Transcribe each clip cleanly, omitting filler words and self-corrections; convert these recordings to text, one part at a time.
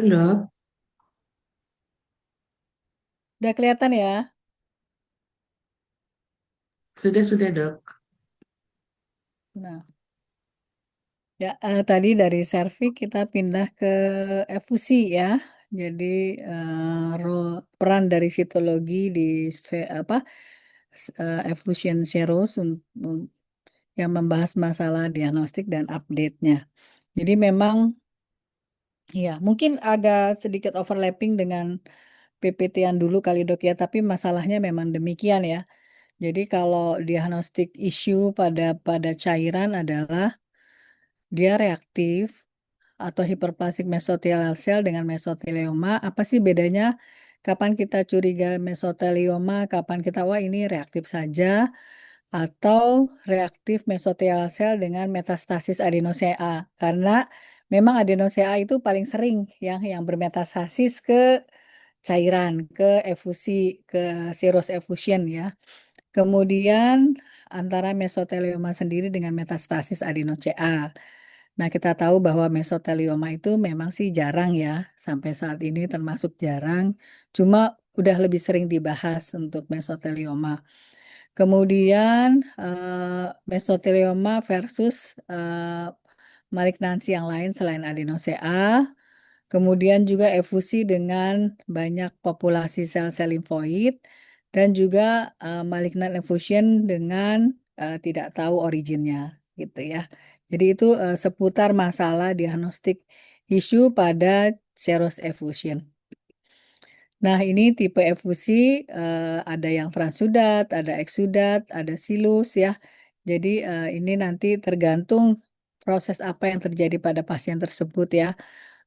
Halo, Udah kelihatan ya? sudah dok. Nah, ya tadi dari serviks kita pindah ke efusi ya. Jadi peran dari sitologi di effusion serum yang membahas masalah diagnostik dan update-nya. Jadi memang ya mungkin agak sedikit overlapping dengan PPT yang dulu kali dok ya, tapi masalahnya memang demikian ya. Jadi kalau diagnostik isu pada cairan adalah dia reaktif atau hiperplasik mesotelial cell dengan mesotelioma. Apa sih bedanya? Kapan kita curiga mesotelioma, kapan kita wah ini reaktif saja atau reaktif mesotelial cell dengan metastasis adenosea. Karena memang adenosea itu paling sering yang bermetastasis ke cairan, ke efusi, ke serous effusion ya. Kemudian antara mesotelioma sendiri dengan metastasis adenosea. Nah, kita tahu bahwa mesotelioma itu memang sih jarang ya, sampai saat ini termasuk jarang, cuma udah lebih sering dibahas untuk mesotelioma. Kemudian mesotelioma versus malignansi yang lain selain adenosea. Kemudian juga efusi dengan banyak populasi sel-sel limfoid dan juga malignant effusion dengan tidak tahu originnya gitu ya. Jadi itu seputar masalah diagnostik isu pada serous effusion. Nah, ini tipe efusi ada yang transudat, ada eksudat, ada silus ya. Jadi ini nanti tergantung proses apa yang terjadi pada pasien tersebut ya.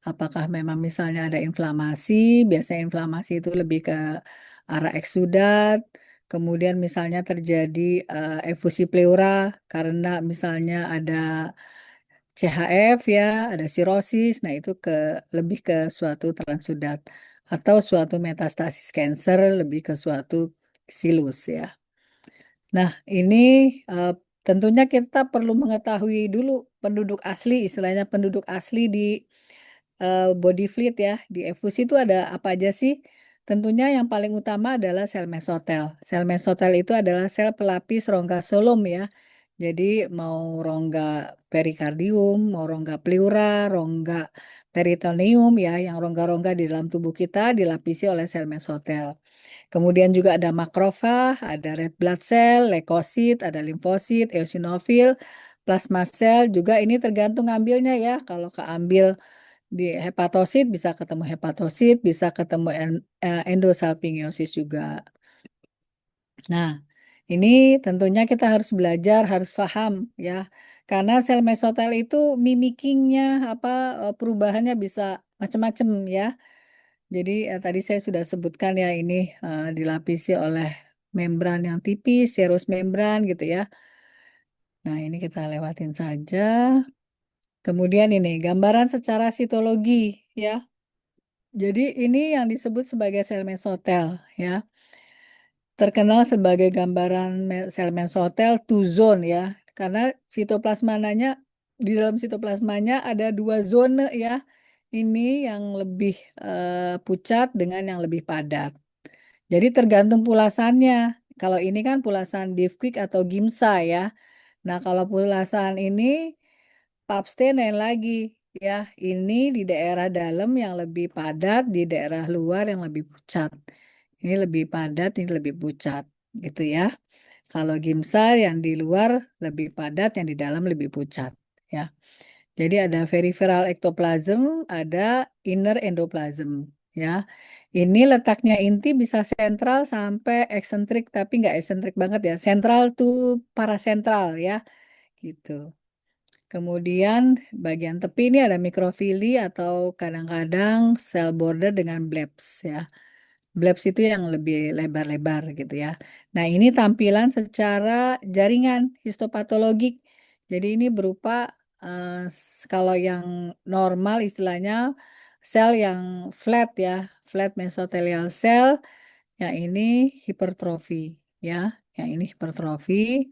Apakah memang misalnya ada inflamasi, biasanya inflamasi itu lebih ke arah eksudat, kemudian misalnya terjadi efusi pleura karena misalnya ada CHF ya, ada sirosis, nah itu lebih ke suatu transudat atau suatu metastasis cancer lebih ke suatu silus ya. Nah, ini eh, tentunya kita perlu mengetahui dulu penduduk asli, istilahnya penduduk asli di body fluid ya. Di efusi itu ada apa aja sih? Tentunya yang paling utama adalah sel mesotel. Sel mesotel itu adalah sel pelapis rongga solum ya. Jadi mau rongga perikardium, mau rongga pleura, rongga peritoneum ya, yang rongga-rongga di dalam tubuh kita dilapisi oleh sel mesotel. Kemudian juga ada makrofag, ada red blood cell, leukosit, ada limfosit, eosinofil, plasma cell juga ini tergantung ambilnya ya. Kalau keambil di hepatosit bisa ketemu hepatosit, bisa ketemu endosalpingiosis juga. Nah, ini tentunya kita harus belajar, harus paham ya. Karena sel mesotel itu mimikingnya apa perubahannya bisa macam-macam ya. Jadi tadi saya sudah sebutkan ya ini dilapisi oleh membran yang tipis, serous membran gitu ya. Nah, ini kita lewatin saja. Kemudian ini gambaran secara sitologi ya. Jadi ini yang disebut sebagai sel mesotel ya. Terkenal sebagai gambaran sel mesotel two zone ya. Karena sitoplasmanya di dalam sitoplasmanya ada dua zone ya. Ini yang lebih pucat dengan yang lebih padat. Jadi tergantung pulasannya. Kalau ini kan pulasan Divquick atau Gimsa ya. Nah, kalau pulasan ini Pabst lain lagi ya. Ini di daerah dalam yang lebih padat, di daerah luar yang lebih pucat. Ini lebih padat, ini lebih pucat gitu ya. Kalau Gimsar yang di luar lebih padat, yang di dalam lebih pucat ya. Jadi ada peripheral ectoplasm, ada inner endoplasm ya. Ini letaknya inti bisa sentral sampai eksentrik, tapi nggak eksentrik banget ya. Sentral tuh parasentral ya, gitu. Kemudian bagian tepi ini ada mikrofili atau kadang-kadang cell border dengan blebs ya. Blebs itu yang lebih lebar-lebar gitu ya. Nah, ini tampilan secara jaringan histopatologik. Jadi ini berupa kalau yang normal istilahnya sel yang flat ya, flat mesotelial cell, yang ini hipertrofi ya, yang ini hipertrofi.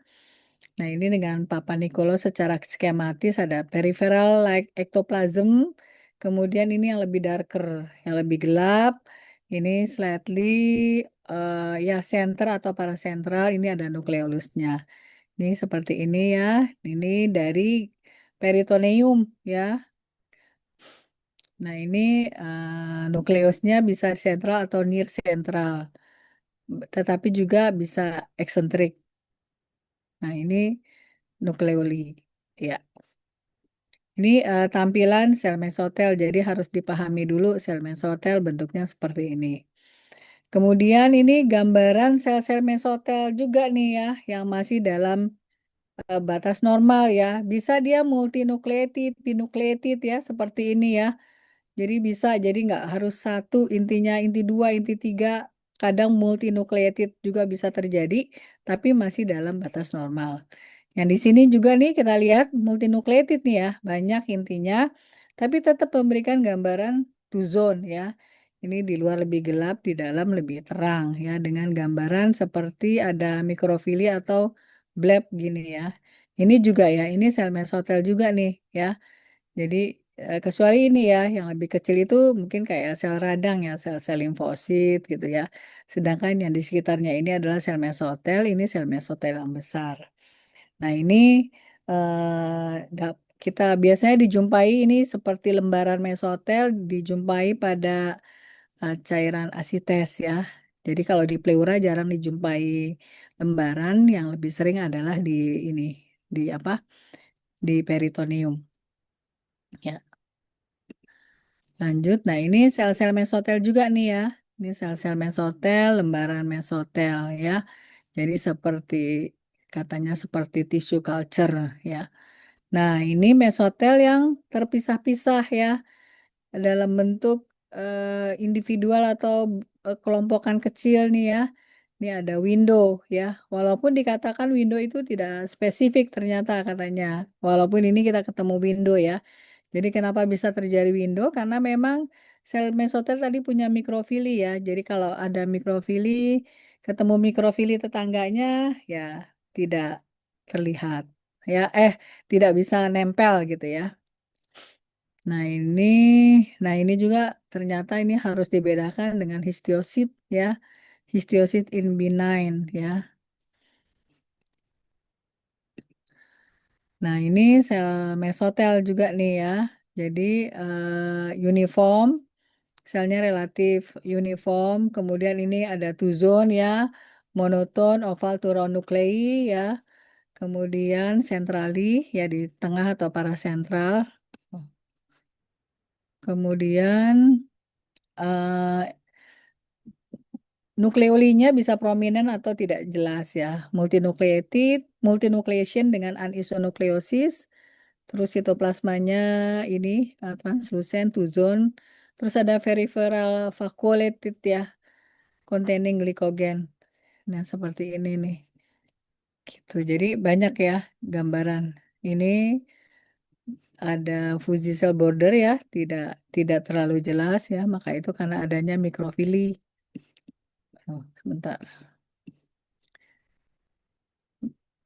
Nah, ini dengan Papa Nicolo secara skematis ada peripheral like ectoplasm, Kemudian ini yang lebih darker, yang lebih gelap. Ini slightly ya center atau parasentral. Ini ada nukleolusnya. Ini seperti ini ya. Ini dari peritoneum ya. Nah, ini nukleusnya bisa sentral atau near sentral, tetapi juga bisa eksentrik. Nah, ini nukleoli. Ya, ini tampilan sel mesotel, jadi harus dipahami dulu sel mesotel bentuknya seperti ini. Kemudian ini gambaran sel-sel mesotel juga nih ya, yang masih dalam batas normal ya. Bisa dia multinukleotid, binukleotid ya, seperti ini ya. Jadi bisa, jadi nggak harus satu intinya, inti dua, inti tiga, kadang multinukleotid juga bisa terjadi, tapi masih dalam batas normal. Yang di sini juga nih kita lihat multinukleotid nih ya, banyak intinya, tapi tetap memberikan gambaran two zone ya. Ini di luar lebih gelap, di dalam lebih terang ya, dengan gambaran seperti ada mikrofili atau bleb gini ya. Ini juga ya, ini sel mesotel juga nih ya. Jadi kecuali ini ya, yang lebih kecil itu mungkin kayak sel radang ya, sel-sel limfosit gitu ya. Sedangkan yang di sekitarnya ini adalah sel mesotel, ini sel mesotel yang besar. Nah ini kita biasanya dijumpai ini seperti lembaran mesotel dijumpai pada cairan asites ya. Jadi kalau di pleura jarang dijumpai lembaran, yang lebih sering adalah di ini, di apa? Di peritoneum. Ya. Lanjut, nah ini sel-sel mesotel juga nih ya. Ini sel-sel mesotel, lembaran mesotel ya. Jadi seperti katanya seperti tissue culture ya. Nah ini mesotel yang terpisah-pisah ya dalam bentuk individual atau kelompokan kecil nih ya. Ini ada window ya. Walaupun dikatakan window itu tidak spesifik ternyata katanya. Walaupun ini kita ketemu window ya. Jadi kenapa bisa terjadi window? Karena memang sel mesotel tadi punya mikrofili ya. Jadi kalau ada mikrofili, ketemu mikrofili tetangganya, ya tidak terlihat. Ya, tidak bisa nempel gitu ya. Nah ini, nah ini juga ternyata ini harus dibedakan dengan histiosit ya. Histiosit in benign ya. Nah, ini sel mesotel juga nih ya. Jadi uniform, selnya relatif uniform. Kemudian ini ada two zone ya, monoton, oval to round nuclei ya. Kemudian sentrali ya di tengah atau parasentral. Kemudian eh, nukleolinya bisa prominent atau tidak jelas ya. Multinukleotid, multinucleation dengan anisonukleosis. Terus sitoplasmanya ini translucent, two zone. Terus ada peripheral vacuolated ya, containing glycogen. Nah, seperti ini nih. Gitu. Jadi banyak ya gambaran. Ini ada fuzzy cell border ya, tidak tidak terlalu jelas ya, maka itu karena adanya mikrofili. Oh, sebentar.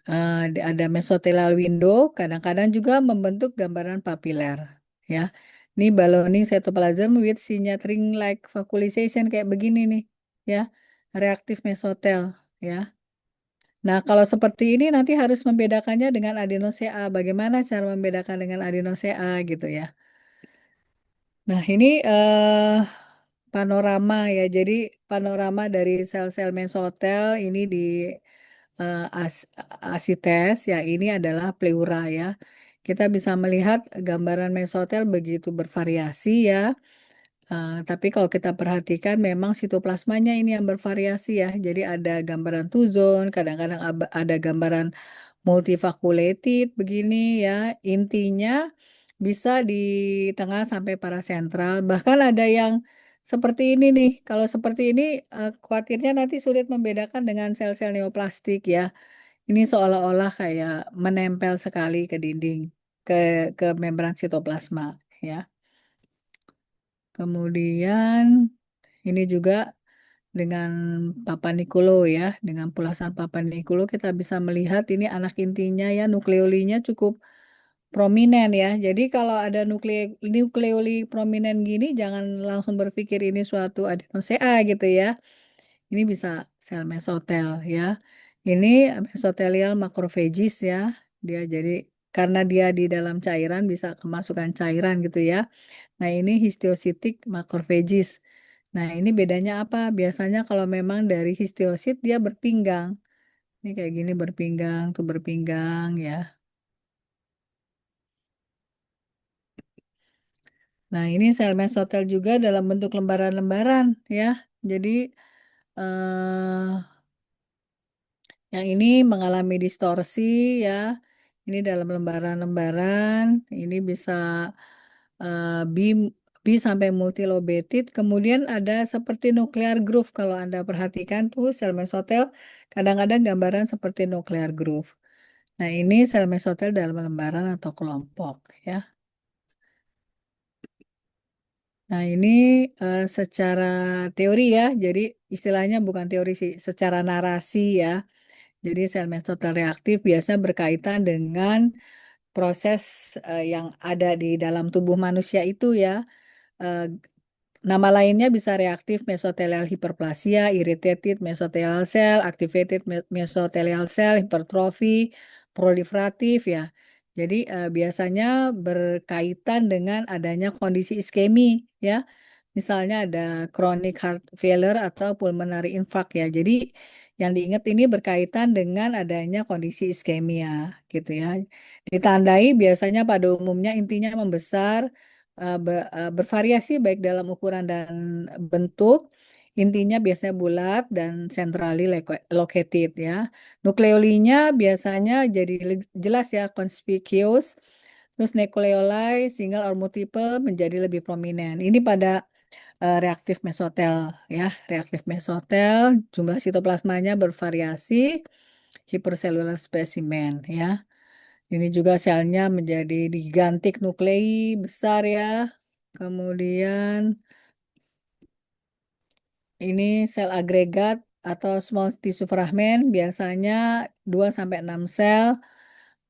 Ada mesothelial window, kadang-kadang juga membentuk gambaran papiler. Ya, ini ballooning cytoplasm with signature-like vacuolization kayak begini nih, ya, reaktif mesotel, ya. Nah, kalau seperti ini nanti harus membedakannya dengan adenosea. Bagaimana cara membedakan dengan adenosea gitu ya? Nah, ini panorama ya. Jadi panorama dari sel-sel mesotel ini di asites ya, ini adalah pleura ya. Kita bisa melihat gambaran mesotel begitu bervariasi ya. Tapi kalau kita perhatikan memang sitoplasmanya ini yang bervariasi ya. Jadi ada gambaran two zone, kadang-kadang ada gambaran multivacuolated begini ya. Intinya bisa di tengah sampai parasentral. Bahkan ada yang seperti ini nih. Kalau seperti ini khawatirnya nanti sulit membedakan dengan sel-sel neoplastik ya. Ini seolah-olah kayak menempel sekali ke dinding, ke membran sitoplasma ya. Kemudian ini juga dengan Papa Nicolo ya, dengan pulasan Papa Nicolo kita bisa melihat ini anak intinya ya, nukleolinya cukup prominent ya. Jadi kalau ada nukleoli prominent gini, jangan langsung berpikir ini suatu adenosea gitu ya. Ini bisa sel mesotel ya. Ini mesotelial macrophages ya. Dia jadi karena dia di dalam cairan bisa kemasukan cairan gitu ya. Nah, ini histiocytic macrophages. Nah, ini bedanya apa? Biasanya kalau memang dari histiosit dia berpinggang. Ini kayak gini berpinggang tuh berpinggang ya. Nah, ini sel mesotel juga dalam bentuk lembaran-lembaran ya. Jadi eh, yang ini mengalami distorsi ya. Ini dalam lembaran-lembaran. Ini bisa eh, bi bi sampai multilobated. Kemudian ada seperti nuclear groove. Kalau Anda perhatikan tuh sel mesotel kadang-kadang gambaran seperti nuclear groove. Nah, ini sel mesotel dalam lembaran atau kelompok ya. Nah, ini secara teori ya, jadi istilahnya bukan teori sih, secara narasi ya. Jadi sel mesotel reaktif biasa berkaitan dengan proses yang ada di dalam tubuh manusia itu ya. Eh, Nama lainnya bisa reaktif mesotelial hiperplasia, irritated mesotelial cell, activated mesotelial cell, hipertrofi, proliferatif ya. Jadi biasanya berkaitan dengan adanya kondisi iskemi ya. Misalnya ada chronic heart failure atau pulmonary infarct ya. Jadi yang diingat ini berkaitan dengan adanya kondisi iskemia gitu ya. Ditandai biasanya pada umumnya intinya membesar, bervariasi baik dalam ukuran dan bentuk. Intinya biasanya bulat dan centrally located ya. Nukleolinya biasanya jadi jelas ya, conspicuous. Terus nucleoli single or multiple menjadi lebih prominent. Ini pada reaktif mesotel ya. Reaktif mesotel jumlah sitoplasmanya bervariasi, hipercellular spesimen ya. Ini juga selnya menjadi digantik nuklei besar ya. Kemudian ini sel agregat atau small tissue fragment biasanya 2 sampai 6 sel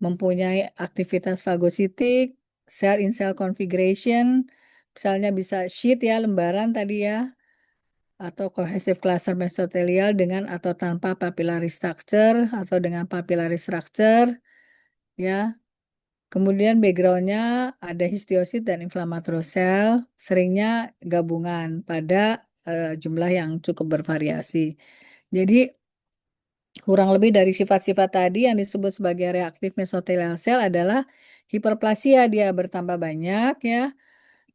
mempunyai aktivitas fagositik, cell in cell configuration, misalnya bisa sheet ya lembaran tadi ya, atau cohesive cluster mesotelial dengan atau tanpa papillary structure atau dengan papillary structure ya. Kemudian backgroundnya ada histiosit dan inflammatory cell, seringnya gabungan pada jumlah yang cukup bervariasi. Jadi kurang lebih dari sifat-sifat tadi yang disebut sebagai reaktif mesotelial cell adalah hiperplasia, dia bertambah banyak ya.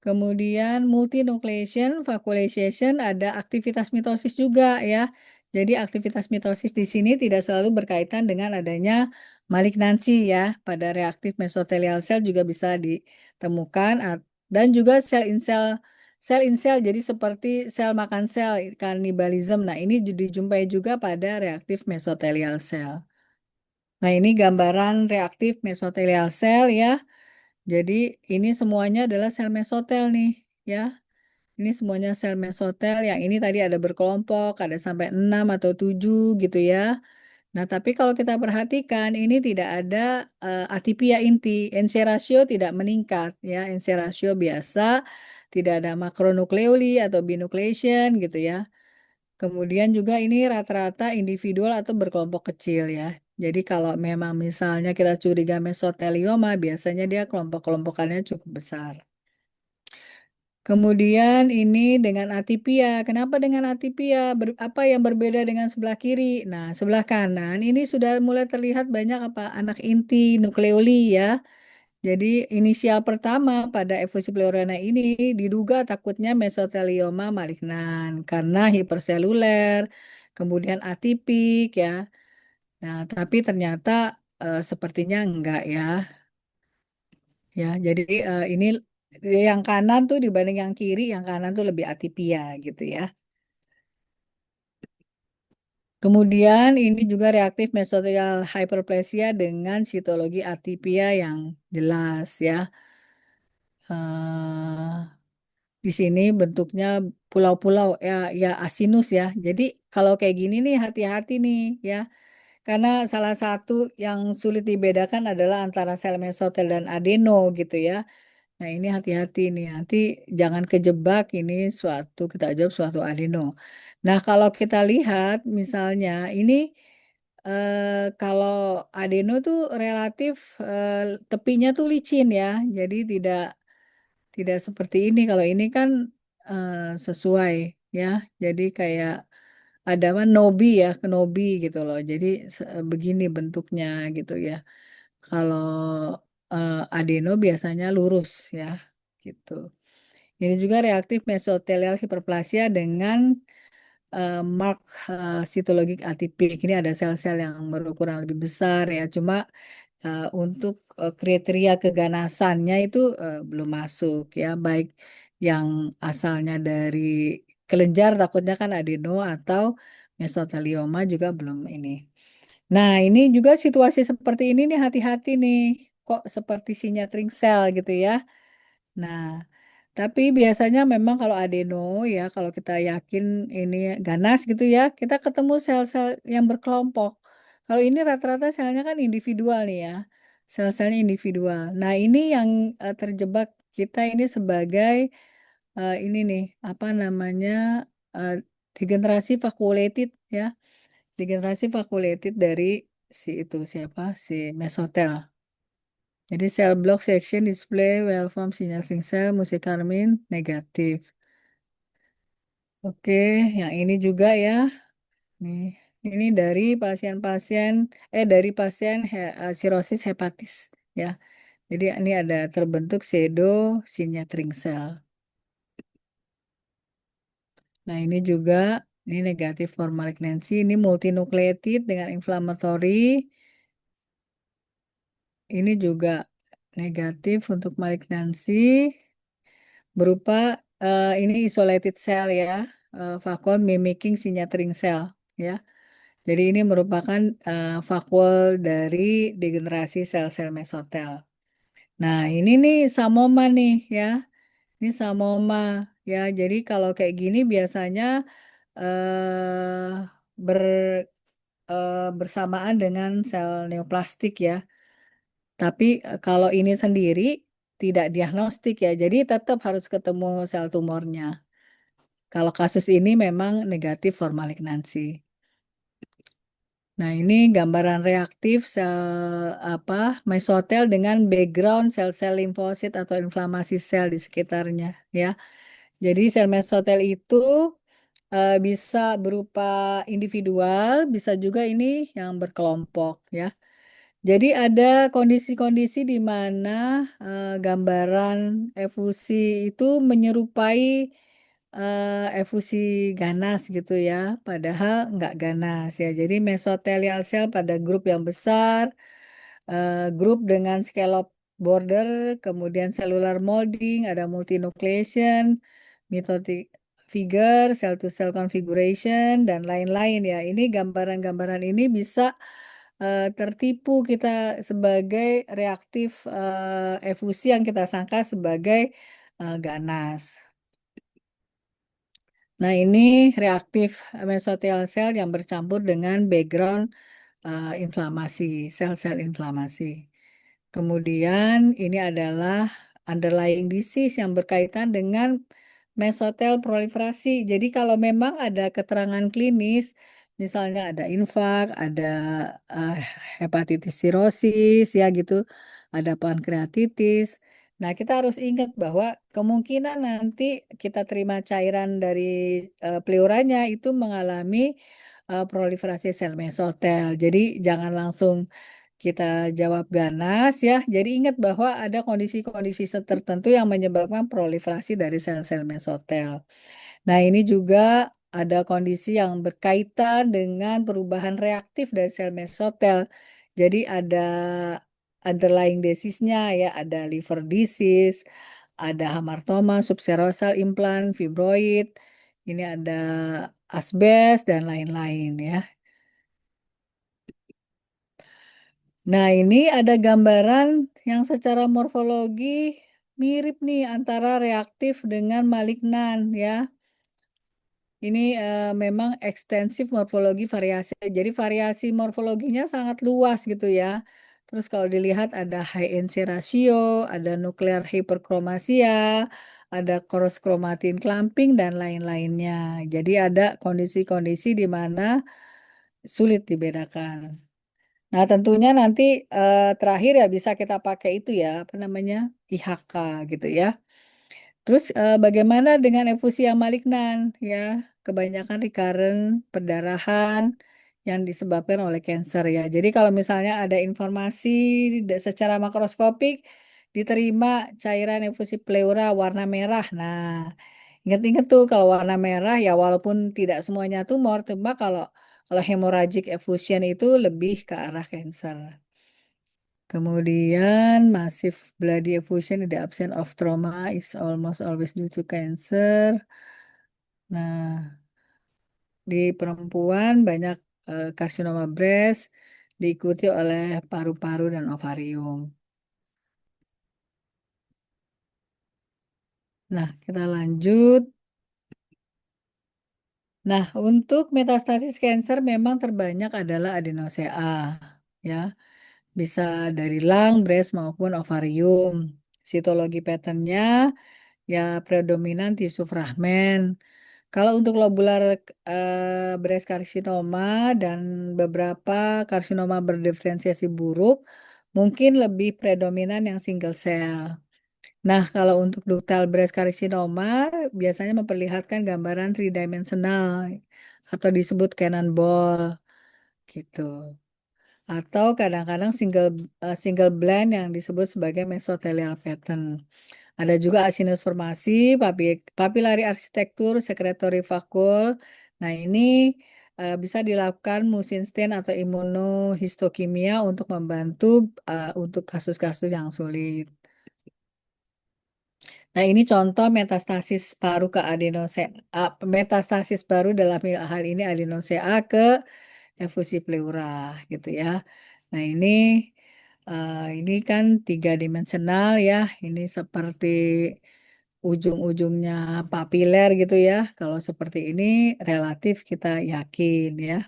Kemudian multinucleation, vacuolization, ada aktivitas mitosis juga ya. Jadi aktivitas mitosis di sini tidak selalu berkaitan dengan adanya malignansi ya. Pada reaktif mesotelial cell juga bisa ditemukan dan juga sel in cell jadi seperti sel makan sel kanibalisme. Nah, ini dijumpai juga pada reaktif mesotelial cell. Nah, ini gambaran reaktif mesotelial cell ya. Jadi ini semuanya adalah sel mesotel nih ya. Ini semuanya sel mesotel. Yang ini tadi ada berkelompok, ada sampai 6 atau 7 gitu ya. Nah, tapi kalau kita perhatikan ini tidak ada atipia inti. NC ratio tidak meningkat ya. NC ratio biasa, tidak ada makronukleoli atau binucleation gitu ya. Kemudian juga ini rata-rata individual atau berkelompok kecil ya. Jadi kalau memang misalnya kita curiga mesotelioma, biasanya dia kelompok-kelompokannya cukup besar. Kemudian ini dengan atipia. Kenapa dengan atipia? Apa yang berbeda dengan sebelah kiri? Nah, sebelah kanan ini sudah mulai terlihat banyak apa anak inti nukleoli ya. Jadi inisial pertama pada efusi pleurana ini diduga takutnya mesotelioma malignan karena hiperseluler, kemudian atipik ya. Nah, tapi ternyata sepertinya enggak ya. Ya, jadi ini yang kanan tuh dibanding yang kiri, yang kanan tuh lebih atipia gitu ya. Kemudian ini juga reaktif mesotelial hyperplasia dengan sitologi atipia yang jelas ya. Eh, di sini bentuknya pulau-pulau ya, ya asinus ya. Jadi kalau kayak gini nih hati-hati nih ya. karena salah satu yang sulit dibedakan adalah antara sel mesotel dan adeno gitu ya. Nah, ini hati-hati nih, nanti jangan kejebak ini kita jawab suatu adeno. Nah, kalau kita lihat misalnya ini kalau adeno tuh relatif tepinya tuh licin ya, jadi tidak seperti ini. Kalau ini kan sesuai ya, jadi kayak ada apa nobi ya, kenobi gitu loh. Jadi begini bentuknya gitu ya. Kalau adeno biasanya lurus ya, gitu. Ini juga reaktif mesotelial hiperplasia dengan mark sitologik atipik. Ini ada sel-sel yang berukuran lebih besar ya. Cuma untuk kriteria keganasannya itu belum masuk ya. Baik yang asalnya dari kelenjar takutnya kan adeno atau mesotelioma juga belum ini. Nah, ini juga situasi seperti ini nih hati-hati nih. Kok seperti sinyatring sel gitu ya. Nah, tapi biasanya memang kalau adeno ya, kalau kita yakin ini ganas gitu ya, kita ketemu sel-sel yang berkelompok. Kalau ini rata-rata selnya kan individual nih ya, sel-selnya individual. Nah, ini yang terjebak kita ini sebagai ini nih, apa namanya, eh, degenerasi vakuolated ya, degenerasi vakuolated dari si itu siapa, si mesotel. Jadi sel block section display well formed signaling cell musikarmin negatif. Oke, yang ini juga ya. Nih, ini dari pasien sirosis hepatis ya. Jadi ini ada terbentuk pseudo signaling cell. Nah, ini juga ini negatif for malignancy, ini multinucleated dengan inflammatory. Ini juga negatif untuk malignancy. Berupa ini isolated cell ya, vakuol mimicking signature cell ya. Jadi ini merupakan vakuol dari degenerasi sel-sel mesotel. Nah, ini nih samoma nih ya. Ini samoma ya. Jadi kalau kayak gini biasanya ber bersamaan dengan sel neoplastik ya. Tapi kalau ini sendiri tidak diagnostik ya. Jadi tetap harus ketemu sel tumornya. Kalau kasus ini memang negatif for malignancy. Nah, ini gambaran reaktif sel apa mesotel dengan background sel-sel limfosit atau inflamasi sel di sekitarnya ya. Jadi sel mesotel itu bisa berupa individual, bisa juga ini yang berkelompok ya. Jadi ada kondisi-kondisi di mana gambaran efusi itu menyerupai efusi ganas gitu ya, padahal nggak ganas ya. Jadi mesotelial cell pada grup yang besar, grup dengan scallop border, kemudian cellular molding, ada multinucleation, mitotic figure, cell to cell configuration, dan lain-lain ya. Ini gambaran-gambaran ini bisa tertipu kita sebagai reaktif efusi yang kita sangka sebagai ganas. Nah, ini reaktif mesotelial cell yang bercampur dengan background inflamasi, sel-sel inflamasi. Kemudian ini adalah underlying disease yang berkaitan dengan mesotel proliferasi. Jadi kalau memang ada keterangan klinis, misalnya ada infak, ada eh, hepatitis sirosis, ya gitu, ada pankreatitis. Nah, kita harus ingat bahwa kemungkinan nanti kita terima cairan dari pleuranya itu mengalami proliferasi sel mesotel. Jadi jangan langsung kita jawab ganas ya. Jadi ingat bahwa ada kondisi-kondisi tertentu yang menyebabkan proliferasi dari sel-sel mesotel. Nah, ini juga ada kondisi yang berkaitan dengan perubahan reaktif dari sel mesotel. Jadi ada underlying disease-nya ya, ada liver disease, ada hamartoma, subserosal implant, fibroid, ini ada asbes dan lain-lain ya. Nah, ini ada gambaran yang secara morfologi mirip nih antara reaktif dengan malignan ya. ini memang ekstensif morfologi variasi. Jadi variasi morfologinya sangat luas gitu ya. Terus kalau dilihat ada high NC ratio, ada nuklear hiperkromasia, ada cross chromatin clumping dan lain-lainnya. Jadi ada kondisi-kondisi di mana sulit dibedakan. Nah, tentunya nanti terakhir ya bisa kita pakai itu ya, apa namanya? IHK gitu ya. Terus bagaimana dengan efusi yang malignan ya? Kebanyakan recurrent perdarahan yang disebabkan oleh kanker ya. Jadi kalau misalnya ada informasi secara makroskopik diterima cairan efusi pleura warna merah. Nah, ingat-ingat tuh kalau warna merah ya walaupun tidak semuanya tumor, cuma kalau hemorrhagic effusion itu lebih ke arah kanker. Kemudian massive bloody effusion in the absence of trauma is almost always due to cancer. Nah, di perempuan banyak karsinoma breast diikuti oleh paru-paru dan ovarium. Nah, kita lanjut. Nah, untuk metastasis cancer memang terbanyak adalah adenosea, ya. Bisa dari lung, breast maupun ovarium. Sitologi patternnya ya predominan tisu fragmen. Kalau untuk lobular breast carcinoma dan beberapa karsinoma berdiferensiasi buruk, mungkin lebih predominan yang single cell. Nah, kalau untuk ductal breast carcinoma biasanya memperlihatkan gambaran tridimensional atau disebut cannonball gitu. Atau kadang-kadang single blend yang disebut sebagai mesothelial pattern. Ada juga acinosformasi, papillary arsitektur, secretory vacuole. Nah, ini bisa dilakukan musin stain atau imunohistokimia untuk membantu untuk kasus-kasus yang sulit. Nah, ini contoh metastasis paru ke adenosea, metastasis baru dalam hal ini adenosea ke efusi pleura gitu ya. Nah, ini kan tiga dimensional ya. Ini seperti ujung-ujungnya papiler gitu ya. Kalau seperti ini relatif kita yakin ya.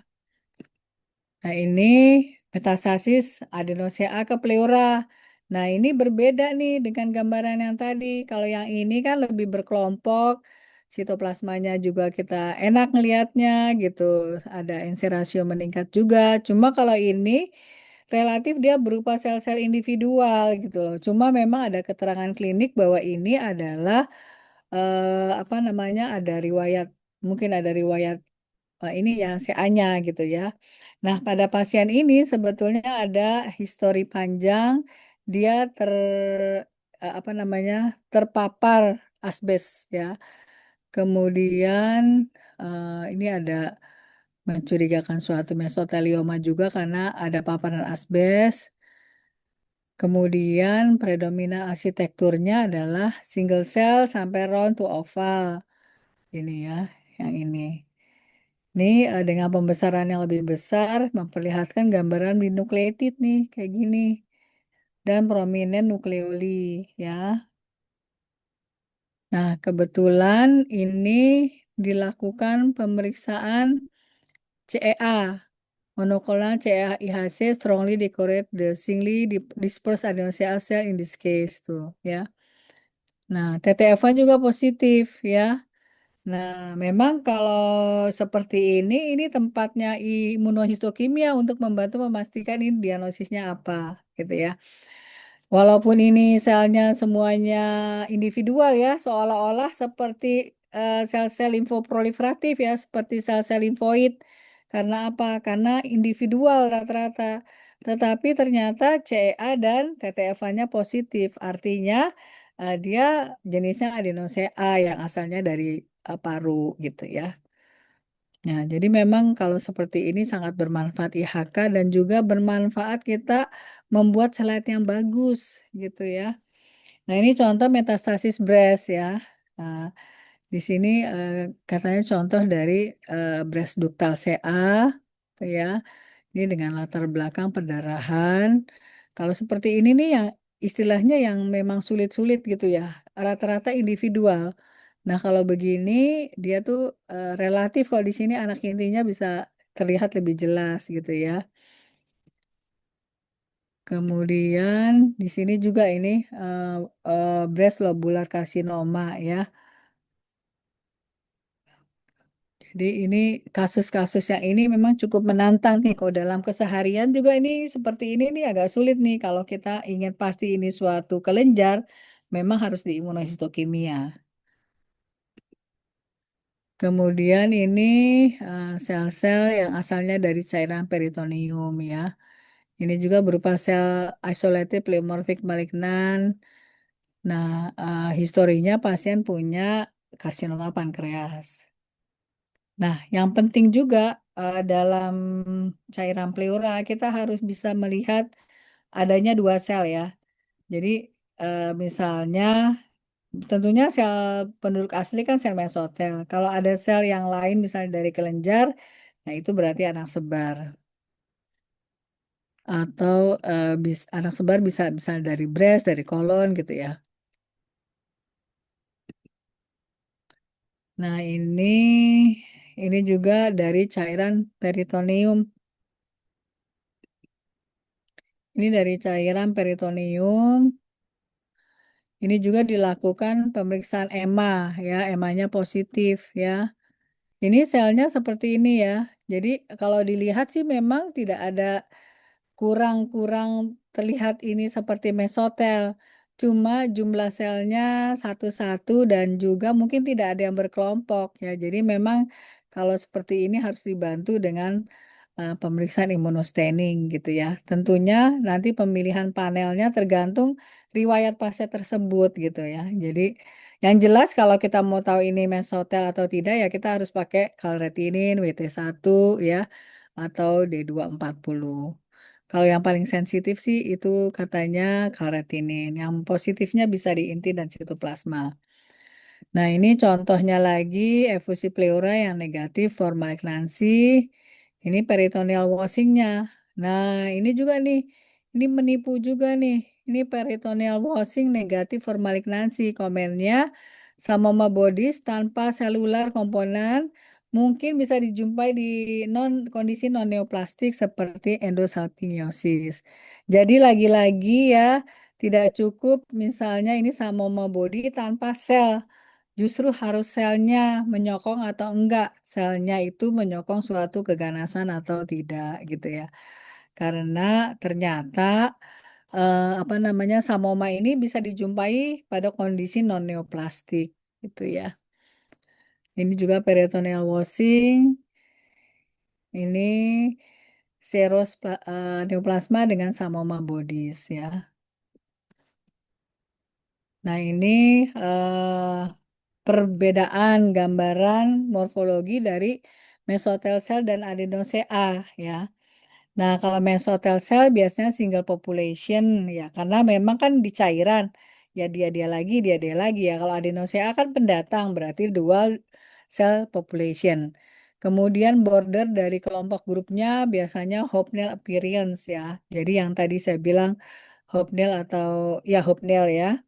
Nah, ini metastasis adenosea ke pleura. Nah, ini berbeda nih dengan gambaran yang tadi. Kalau yang ini kan lebih berkelompok, sitoplasmanya juga kita enak ngelihatnya gitu. Ada NC ratio meningkat juga. Cuma kalau ini relatif dia berupa sel-sel individual gitu loh. Cuma memang ada keterangan klinik bahwa ini adalah apa namanya? Ada riwayat, mungkin ada riwayat ini ya CA-nya gitu ya. Nah, pada pasien ini sebetulnya ada histori panjang dia apa namanya? Terpapar asbes ya. Kemudian ini ada mencurigakan suatu mesotelioma juga karena ada paparan asbes. Kemudian predominan arsitekturnya adalah single cell sampai round to oval. Ini ya, yang ini. Ini dengan pembesaran yang lebih besar memperlihatkan gambaran binucleated nih kayak gini dan prominent nukleoli ya. Nah, kebetulan ini dilakukan pemeriksaan CEA. Monoclonal CEA IHC strongly decorate the singly dispersed adenosine cell in this case tuh ya. Nah, TTF-nya juga positif ya. Nah, memang kalau seperti ini tempatnya imunohistokimia untuk membantu memastikan ini diagnosisnya apa, gitu ya. Walaupun ini selnya semuanya individual ya, seolah-olah seperti sel-sel limfoproliferatif ya, seperti sel-sel limfoid. Karena apa? Karena individual rata-rata. Tetapi ternyata CEA dan TTF-nya positif, artinya dia jenisnya adenosea yang asalnya dari paru gitu ya. Nah, jadi memang kalau seperti ini sangat bermanfaat IHK dan juga bermanfaat kita membuat slide yang bagus gitu ya. Nah, ini contoh metastasis breast ya. Nah, di sini katanya contoh dari breast ductal CA gitu ya. Ini dengan latar belakang perdarahan. Kalau seperti ini nih yang istilahnya yang memang sulit-sulit gitu ya. Rata-rata individual. Nah, kalau begini dia tuh relatif kalau di sini anak intinya bisa terlihat lebih jelas gitu ya. Kemudian di sini juga ini breast lobular carcinoma ya. Jadi ini kasus-kasus yang ini memang cukup menantang nih. Kalau dalam keseharian juga ini seperti ini nih agak sulit nih kalau kita ingin pasti ini suatu kelenjar, memang harus diimunohistokimia. Kemudian ini sel-sel yang asalnya dari cairan peritoneum ya. Ini juga berupa sel isolated pleomorphic malignan. Nah, historinya pasien punya karsinoma pankreas. Nah, yang penting juga dalam cairan pleura kita harus bisa melihat adanya dua sel ya. Jadi misalnya tentunya sel penduduk asli kan sel mesotel. Kalau ada sel yang lain misalnya dari kelenjar, nah itu berarti anak sebar. Atau anak sebar bisa misalnya dari breast, dari kolon gitu ya. Nah, ini juga dari cairan peritoneum. Ini dari cairan peritoneum. Ini juga dilakukan pemeriksaan EMA ya, EMA-nya positif ya. Ini selnya seperti ini ya. Jadi kalau dilihat sih memang tidak ada kurang-kurang terlihat ini seperti mesotel. Cuma jumlah selnya satu-satu dan juga mungkin tidak ada yang berkelompok ya. Jadi memang kalau seperti ini harus dibantu dengan pemeriksaan imunostaining gitu ya. Tentunya nanti pemilihan panelnya tergantung riwayat pasien tersebut gitu ya. Jadi yang jelas kalau kita mau tahu ini mesotel atau tidak ya kita harus pakai calretinin, WT1 ya atau D240. Kalau yang paling sensitif sih itu katanya calretinin. Yang positifnya bisa di inti dan sitoplasma. Nah, ini contohnya lagi efusi pleura yang negatif for malignancy. Ini peritoneal washingnya. Nah, ini juga nih, ini menipu juga nih. Ini peritoneal washing negatif for malignancy. Komennya sama bodies tanpa selular komponen mungkin bisa dijumpai di kondisi non neoplastik seperti endosalpingosis. Jadi lagi-lagi ya tidak cukup misalnya ini sama body tanpa sel. Justru harus selnya menyokong atau enggak. Selnya itu menyokong suatu keganasan atau tidak gitu ya. Karena ternyata apa namanya samoma ini bisa dijumpai pada kondisi non neoplastik gitu ya. Ini juga peritoneal washing. Ini neoplasma dengan samoma bodies ya. Nah, ini perbedaan gambaran morfologi dari mesotel cell dan adenosea ya. Nah, kalau mesotel cell biasanya single population ya, karena memang kan di cairan ya dia lagi ya. Kalau adenosea kan pendatang berarti dual cell population. Kemudian border dari kelompok grupnya biasanya Hoopnell appearance ya. Jadi yang tadi saya bilang Hoopnell atau ya Hoopnell ya.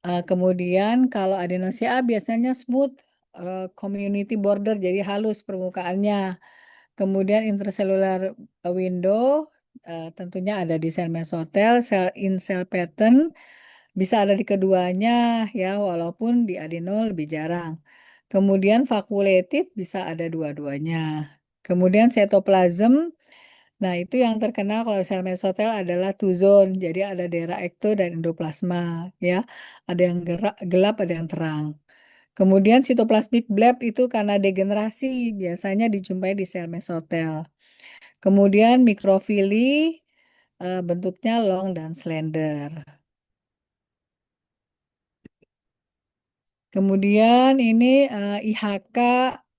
Kemudian kalau adenosea biasanya smooth community border jadi halus permukaannya. Kemudian intracellular window tentunya ada di sel mesotel, sel in cell pattern bisa ada di keduanya ya walaupun di adeno lebih jarang. Kemudian vacuolated bisa ada dua-duanya. Kemudian cytoplasm. Nah, itu yang terkenal kalau sel mesotel adalah two zone. Jadi ada daerah ekto dan endoplasma ya. Ada yang gelap, ada yang terang. Kemudian sitoplasmic bleb itu karena degenerasi biasanya dijumpai di sel mesotel. Kemudian mikrofili bentuknya long dan slender. Kemudian ini IHK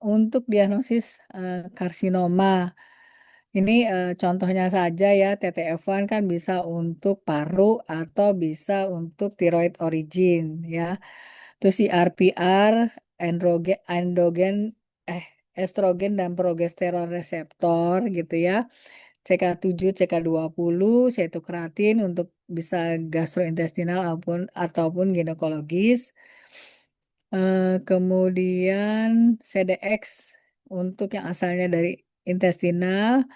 untuk diagnosis karsinoma. Ini contohnya saja ya, TTF1 kan bisa untuk paru atau bisa untuk thyroid origin ya. Terus CRPR, endogen, eh, estrogen dan progesteron reseptor gitu ya. CK7, CK20, sitokratin untuk bisa gastrointestinal ataupun ginekologis. Kemudian CDX untuk yang asalnya dari intestinal,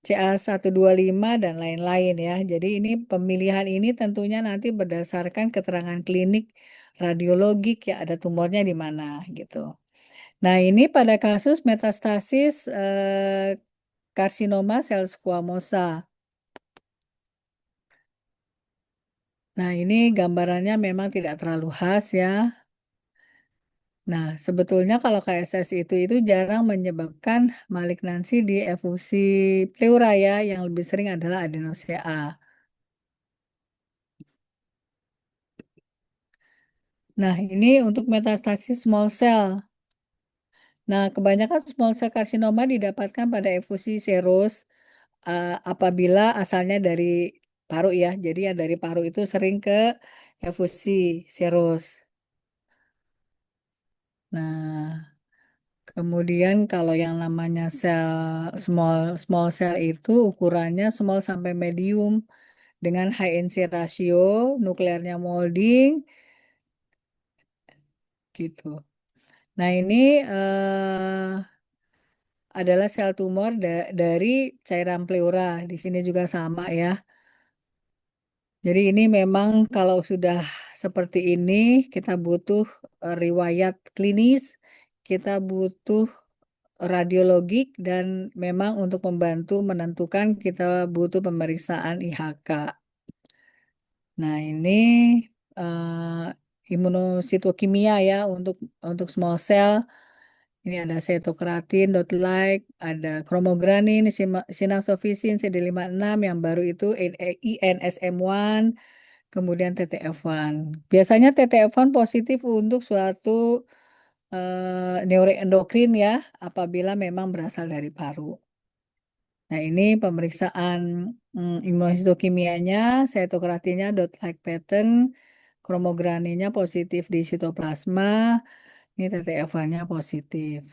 CA125 dan lain-lain ya. Jadi ini pemilihan ini tentunya nanti berdasarkan keterangan klinik radiologik ya ada tumornya di mana gitu. Nah, ini pada kasus metastasis karsinoma sel squamosa. Nah, ini gambarannya memang tidak terlalu khas ya. Nah, sebetulnya kalau KSS itu jarang menyebabkan malignansi di efusi pleura ya, yang lebih sering adalah adenosea. Nah, ini untuk metastasis small cell. Nah, kebanyakan small cell karsinoma didapatkan pada efusi serus apabila asalnya dari paru ya. Jadi ya dari paru itu sering ke efusi serus. Nah, kemudian kalau yang namanya sel small small cell itu ukurannya small sampai medium dengan high NC ratio, nuklearnya molding gitu. Nah, ini adalah sel tumor dari cairan pleura. Di sini juga sama ya. Jadi ini memang kalau sudah seperti ini kita butuh riwayat klinis, kita butuh radiologik dan memang untuk membantu menentukan kita butuh pemeriksaan IHK. Nah, ini imunositokimia ya untuk small cell. Ini ada cytokeratin, dot like, ada kromogranin, sinaptofisin, CD56 yang baru itu INSM1, kemudian TTF1. Biasanya TTF1 positif untuk suatu neuroendokrin ya, apabila memang berasal dari paru. Nah, ini pemeriksaan imunohistokimianya, cytokeratinnya dot like pattern, kromograninnya positif di sitoplasma, ini TTF1-nya positif.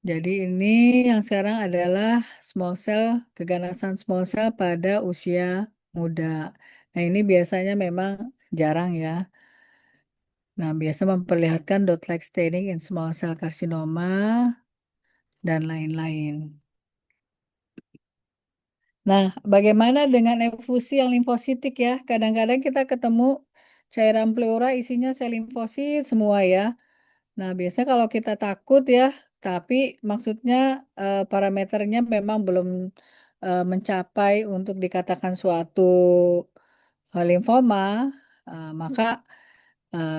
Jadi ini yang sekarang adalah small cell, keganasan small cell pada usia muda. Nah, ini biasanya memang jarang ya. Nah, biasa memperlihatkan dot-like staining in small cell carcinoma dan lain-lain. Nah, bagaimana dengan efusi yang limfositik ya? Kadang-kadang kita ketemu cairan pleura isinya sel limfosit semua ya. Nah, biasanya kalau kita takut ya, tapi maksudnya parameternya memang belum mencapai untuk dikatakan suatu limfoma, maka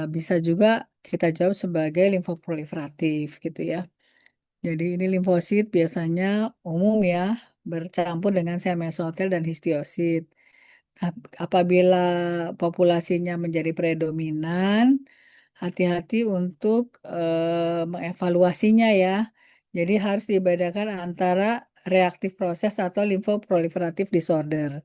bisa juga kita jawab sebagai limfoproliferatif gitu ya. Jadi ini limfosit biasanya umum ya, bercampur dengan sel mesotel dan histiosit. Apabila populasinya menjadi predominan, hati-hati untuk mengevaluasinya ya. Jadi harus dibedakan antara reaktif proses atau lymphoproliferative disorder.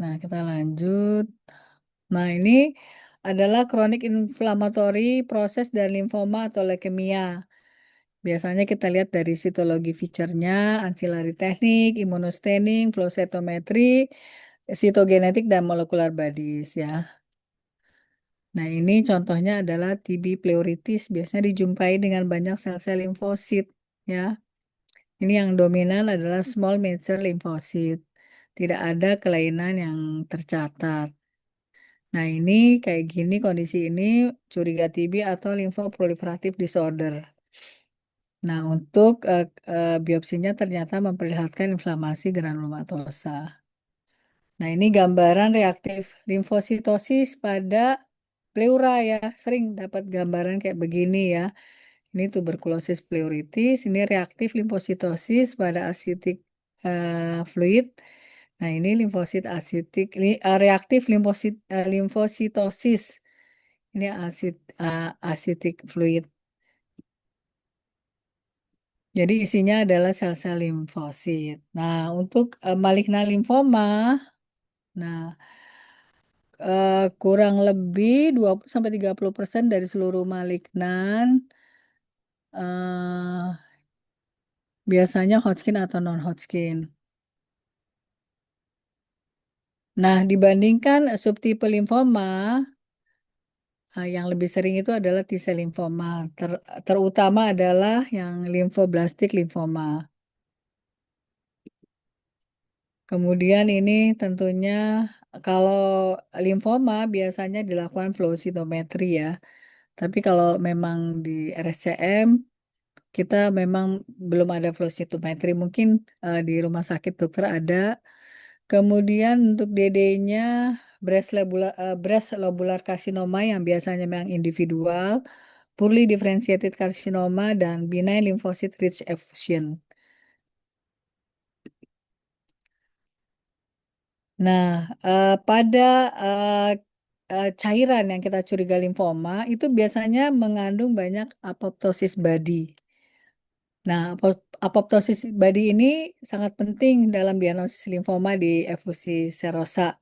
Nah, kita lanjut. Nah, ini adalah chronic inflammatory proses dan limfoma atau leukemia. Biasanya kita lihat dari sitologi feature-nya, ancillary teknik, immunostaining, flow cytometry, sitogenetik, dan molecular bodies ya. Nah, ini contohnya adalah TB pleuritis, biasanya dijumpai dengan banyak sel-sel limfosit ya. Ini yang dominan adalah small mature lymphocyte. Tidak ada kelainan yang tercatat. Nah, ini kayak gini kondisi ini curiga TB atau lymphoproliferative disorder. Nah, untuk biopsinya ternyata memperlihatkan inflamasi granulomatosa. Nah, ini gambaran reaktif limfositosis pada pleura ya. Sering dapat gambaran kayak begini ya. Ini tuberkulosis pleuritis, ini reaktif limfositosis pada asitik fluid. Nah, ini limfosit asitik, ini reaktif limfositosis. Ini asitik fluid. Jadi isinya adalah sel-sel limfosit. Nah, untuk maligna limfoma, nah kurang lebih 20-30% dari seluruh malignan eh, biasanya Hodgkin atau non-Hodgkin. Nah, dibandingkan subtipe limfoma, yang lebih sering itu adalah T-cell limfoma, terutama adalah yang limfoblastik limfoma. Kemudian ini tentunya kalau limfoma biasanya dilakukan flow cytometry ya. Tapi kalau memang di RSCM kita memang belum ada flow cytometry. Mungkin di rumah sakit dokter ada. Kemudian untuk DD-nya breast lobular carcinoma yang biasanya memang individual, poorly differentiated carcinoma dan benign lymphocyte rich effusion. Nah, pada eh, cairan yang kita curiga limfoma itu biasanya mengandung banyak apoptosis body. Nah, apoptosis body ini sangat penting dalam diagnosis limfoma di efusi serosa.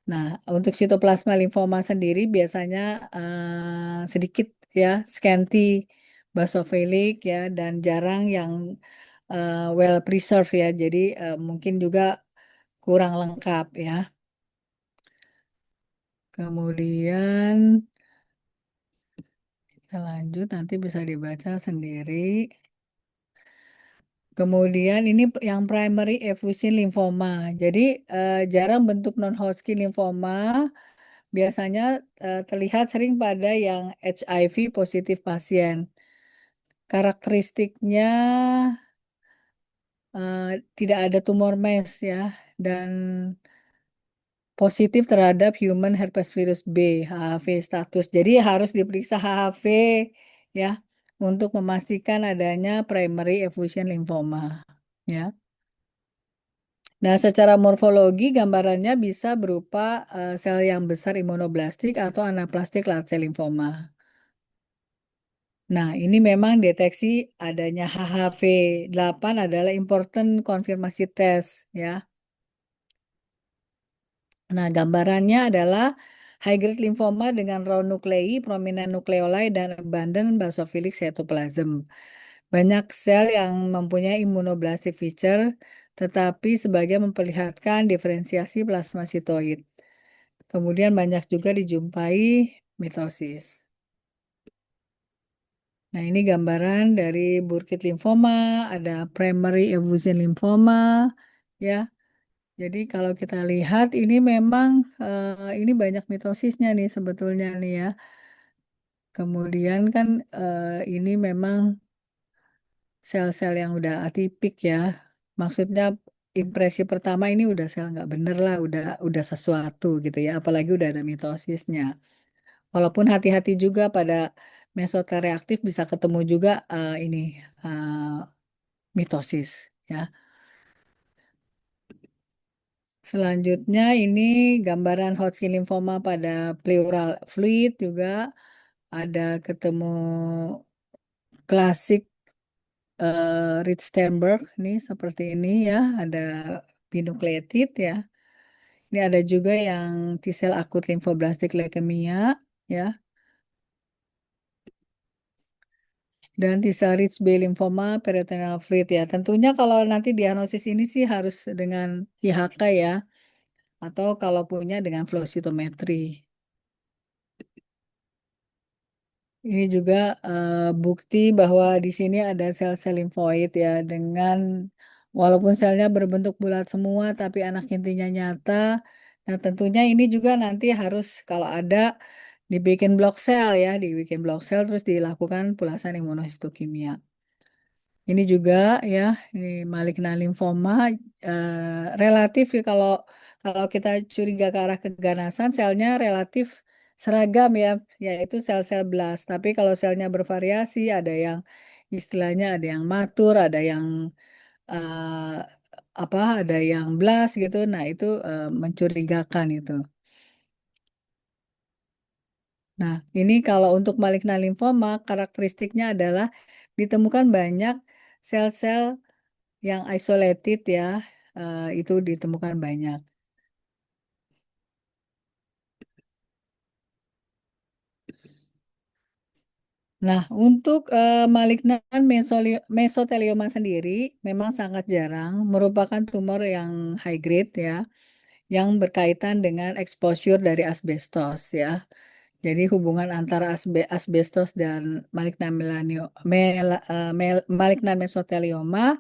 Nah, untuk sitoplasma limfoma sendiri biasanya sedikit ya, scanty, basofilik ya, dan jarang yang well preserved ya. Jadi mungkin juga kurang lengkap ya. Kemudian kita lanjut nanti bisa dibaca sendiri. Kemudian ini yang primary effusion lymphoma. Jadi jarang bentuk non-Hodgkin lymphoma biasanya terlihat sering pada yang HIV positif pasien. Karakteristiknya tidak ada tumor mass ya dan positif terhadap human herpes virus B, HHV status. Jadi harus diperiksa HHV ya untuk memastikan adanya primary effusion lymphoma ya. Nah, secara morfologi gambarannya bisa berupa sel yang besar imunoblastik atau anaplastik large cell lymphoma. Nah, ini memang deteksi adanya HHV8 adalah important konfirmasi test ya. Nah, gambarannya adalah high grade lymphoma dengan round nuclei, prominent nucleoli, dan abundant basophilic cytoplasm. Banyak sel yang mempunyai immunoblastic feature, tetapi sebagian memperlihatkan diferensiasi plasmasitoid. Kemudian banyak juga dijumpai mitosis. Nah, ini gambaran dari Burkitt lymphoma, ada primary effusion lymphoma, ya. Jadi kalau kita lihat ini memang ini banyak mitosisnya nih sebetulnya nih ya. Kemudian kan ini memang sel-sel yang udah atipik ya. Maksudnya impresi pertama ini udah sel nggak bener lah, udah sesuatu gitu ya. Apalagi udah ada mitosisnya. Walaupun hati-hati juga pada mesotereaktif bisa ketemu juga ini mitosis ya. Selanjutnya ini gambaran Hodgkin lymphoma pada pleural fluid juga ada ketemu klasik Rich-Steinberg nih seperti ini ya, ada binucleated ya. Ini ada juga yang T-cell akut lymphoblastic leukemia ya. Dan T-cell rich B lymphoma peritoneal fluid ya. Tentunya kalau nanti diagnosis ini sih harus dengan IHK ya, atau kalau punya dengan flow cytometry. Ini juga bukti bahwa di sini ada sel-sel limfoid ya dengan walaupun selnya berbentuk bulat semua tapi anak intinya nyata. Nah, tentunya ini juga nanti harus kalau ada dibikin blok sel ya, dibikin blok sel terus dilakukan pulasan imunohistokimia. Ini juga ya, ini maligna limfoma relatif ya kalau kita curiga ke arah keganasan selnya relatif seragam ya, yaitu sel-sel blast. Tapi kalau selnya bervariasi, ada yang istilahnya ada yang matur, ada yang eh, apa, ada yang blast gitu. Nah itu mencurigakan itu. Nah ini kalau untuk maligna limfoma karakteristiknya adalah ditemukan banyak sel-sel yang isolated ya, itu ditemukan banyak. Nah, untuk malignan mesotelioma sendiri memang sangat jarang, merupakan tumor yang high grade ya, yang berkaitan dengan exposure dari asbestos ya. Jadi hubungan antara asbestos dan malignan mesotelioma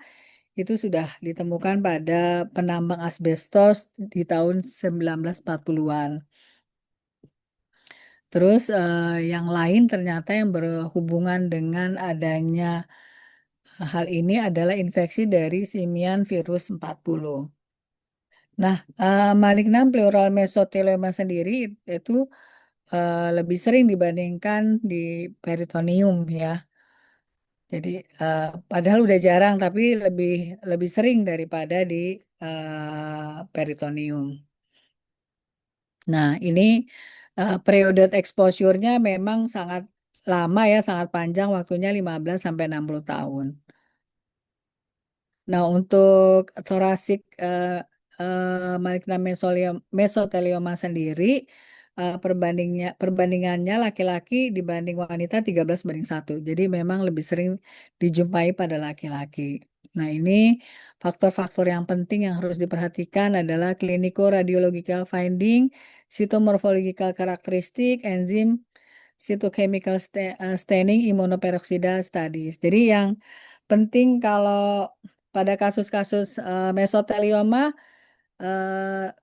itu sudah ditemukan pada penambang asbestos di tahun 1940-an. Terus yang lain ternyata yang berhubungan dengan adanya hal ini adalah infeksi dari simian virus 40. Nah, malignan pleural mesotelioma sendiri itu lebih sering dibandingkan di peritoneum ya. Jadi padahal udah jarang tapi lebih lebih sering daripada di peritoneum. Nah, ini periode exposure-nya memang sangat lama ya, sangat panjang waktunya 15 sampai 60 tahun. Nah, untuk thoracic maligna mesotelioma sendiri perbandingannya laki-laki dibanding wanita 13:1. Jadi memang lebih sering dijumpai pada laki-laki. Nah, ini faktor-faktor yang penting yang harus diperhatikan adalah clinico-radiological finding, cytomorphological karakteristik, enzim, cytochemical staining, immunoperoxida studies. Jadi yang penting kalau pada kasus-kasus mesotelioma,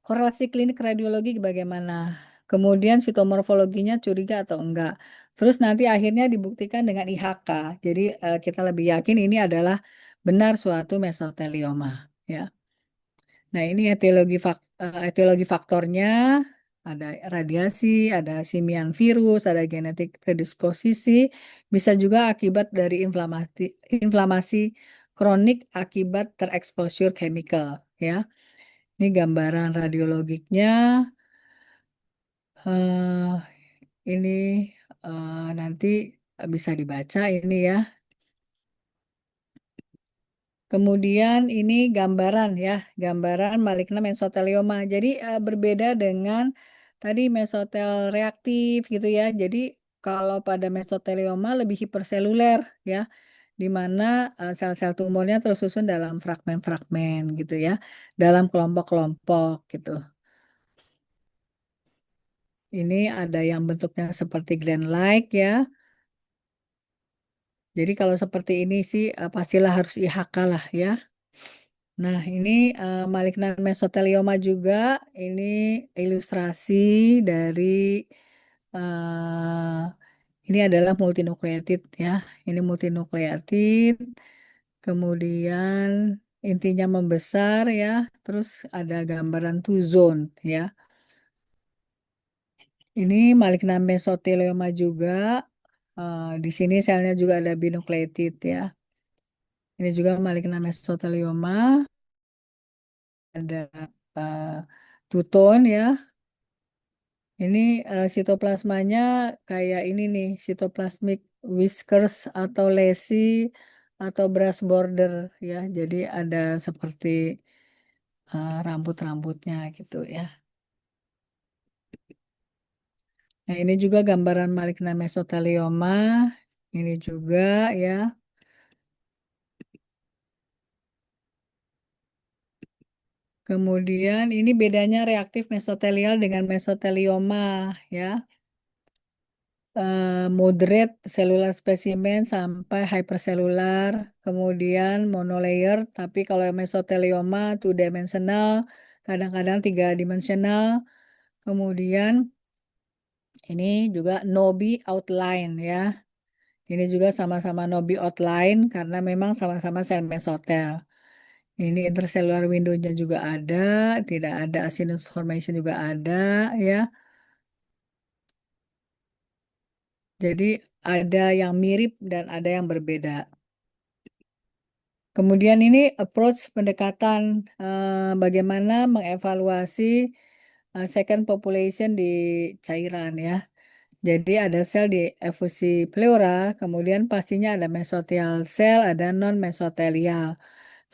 korelasi klinik radiologi bagaimana? Kemudian sitomorfologinya curiga atau enggak? Terus nanti akhirnya dibuktikan dengan IHK. Jadi kita lebih yakin ini adalah benar suatu mesotelioma. Ya. Nah ini etiologi faktornya. Ada radiasi, ada simian virus, ada genetik predisposisi, bisa juga akibat dari inflamasi kronik akibat tereksposur chemical ya. Ini gambaran radiologiknya. eh ini nanti bisa dibaca ini ya. Kemudian ini gambaran ya, gambaran maligna mesotelioma. Jadi berbeda dengan tadi mesotel reaktif gitu ya. Jadi kalau pada mesotelioma lebih hiperseluler ya, di mana sel-sel tumornya tersusun dalam fragmen-fragmen gitu ya, dalam kelompok-kelompok gitu. Ini ada yang bentuknya seperti gland-like ya. Jadi kalau seperti ini sih pastilah harus IHK lah ya. Nah, ini malignan mesotelioma juga. Ini ilustrasi dari eh, ini adalah multinukleotid ya. Ini multinukleotid. Kemudian intinya membesar ya. Terus ada gambaran two zone ya. Ini malignan mesotelioma juga. Di sini selnya juga ada binukleotid ya. Ini juga malignan mesotelioma. Ada uh, tuton ya. Ini sitoplasmanya kayak ini nih, sitoplasmic whiskers atau lesi atau brush border ya. Jadi ada seperti rambut-rambutnya gitu ya. Nah, ini juga gambaran maligna mesotelioma. Ini juga ya. Kemudian ini bedanya reaktif mesotelial dengan mesotelioma ya. Moderate cellular spesimen sampai hypercellular, kemudian monolayer, tapi kalau mesotelioma two dimensional, kadang-kadang tiga dimensional, kemudian ini juga Nobi outline ya. Ini juga sama-sama Nobi outline karena memang sama-sama sel mesotel. Ini intercellular window-nya juga ada, tidak ada acinus formation juga ada ya. Jadi ada yang mirip dan ada yang berbeda. Kemudian ini approach pendekatan bagaimana mengevaluasi second population di cairan ya. Jadi ada sel di efusi pleura, kemudian pastinya ada mesotelial sel, ada non mesotelial.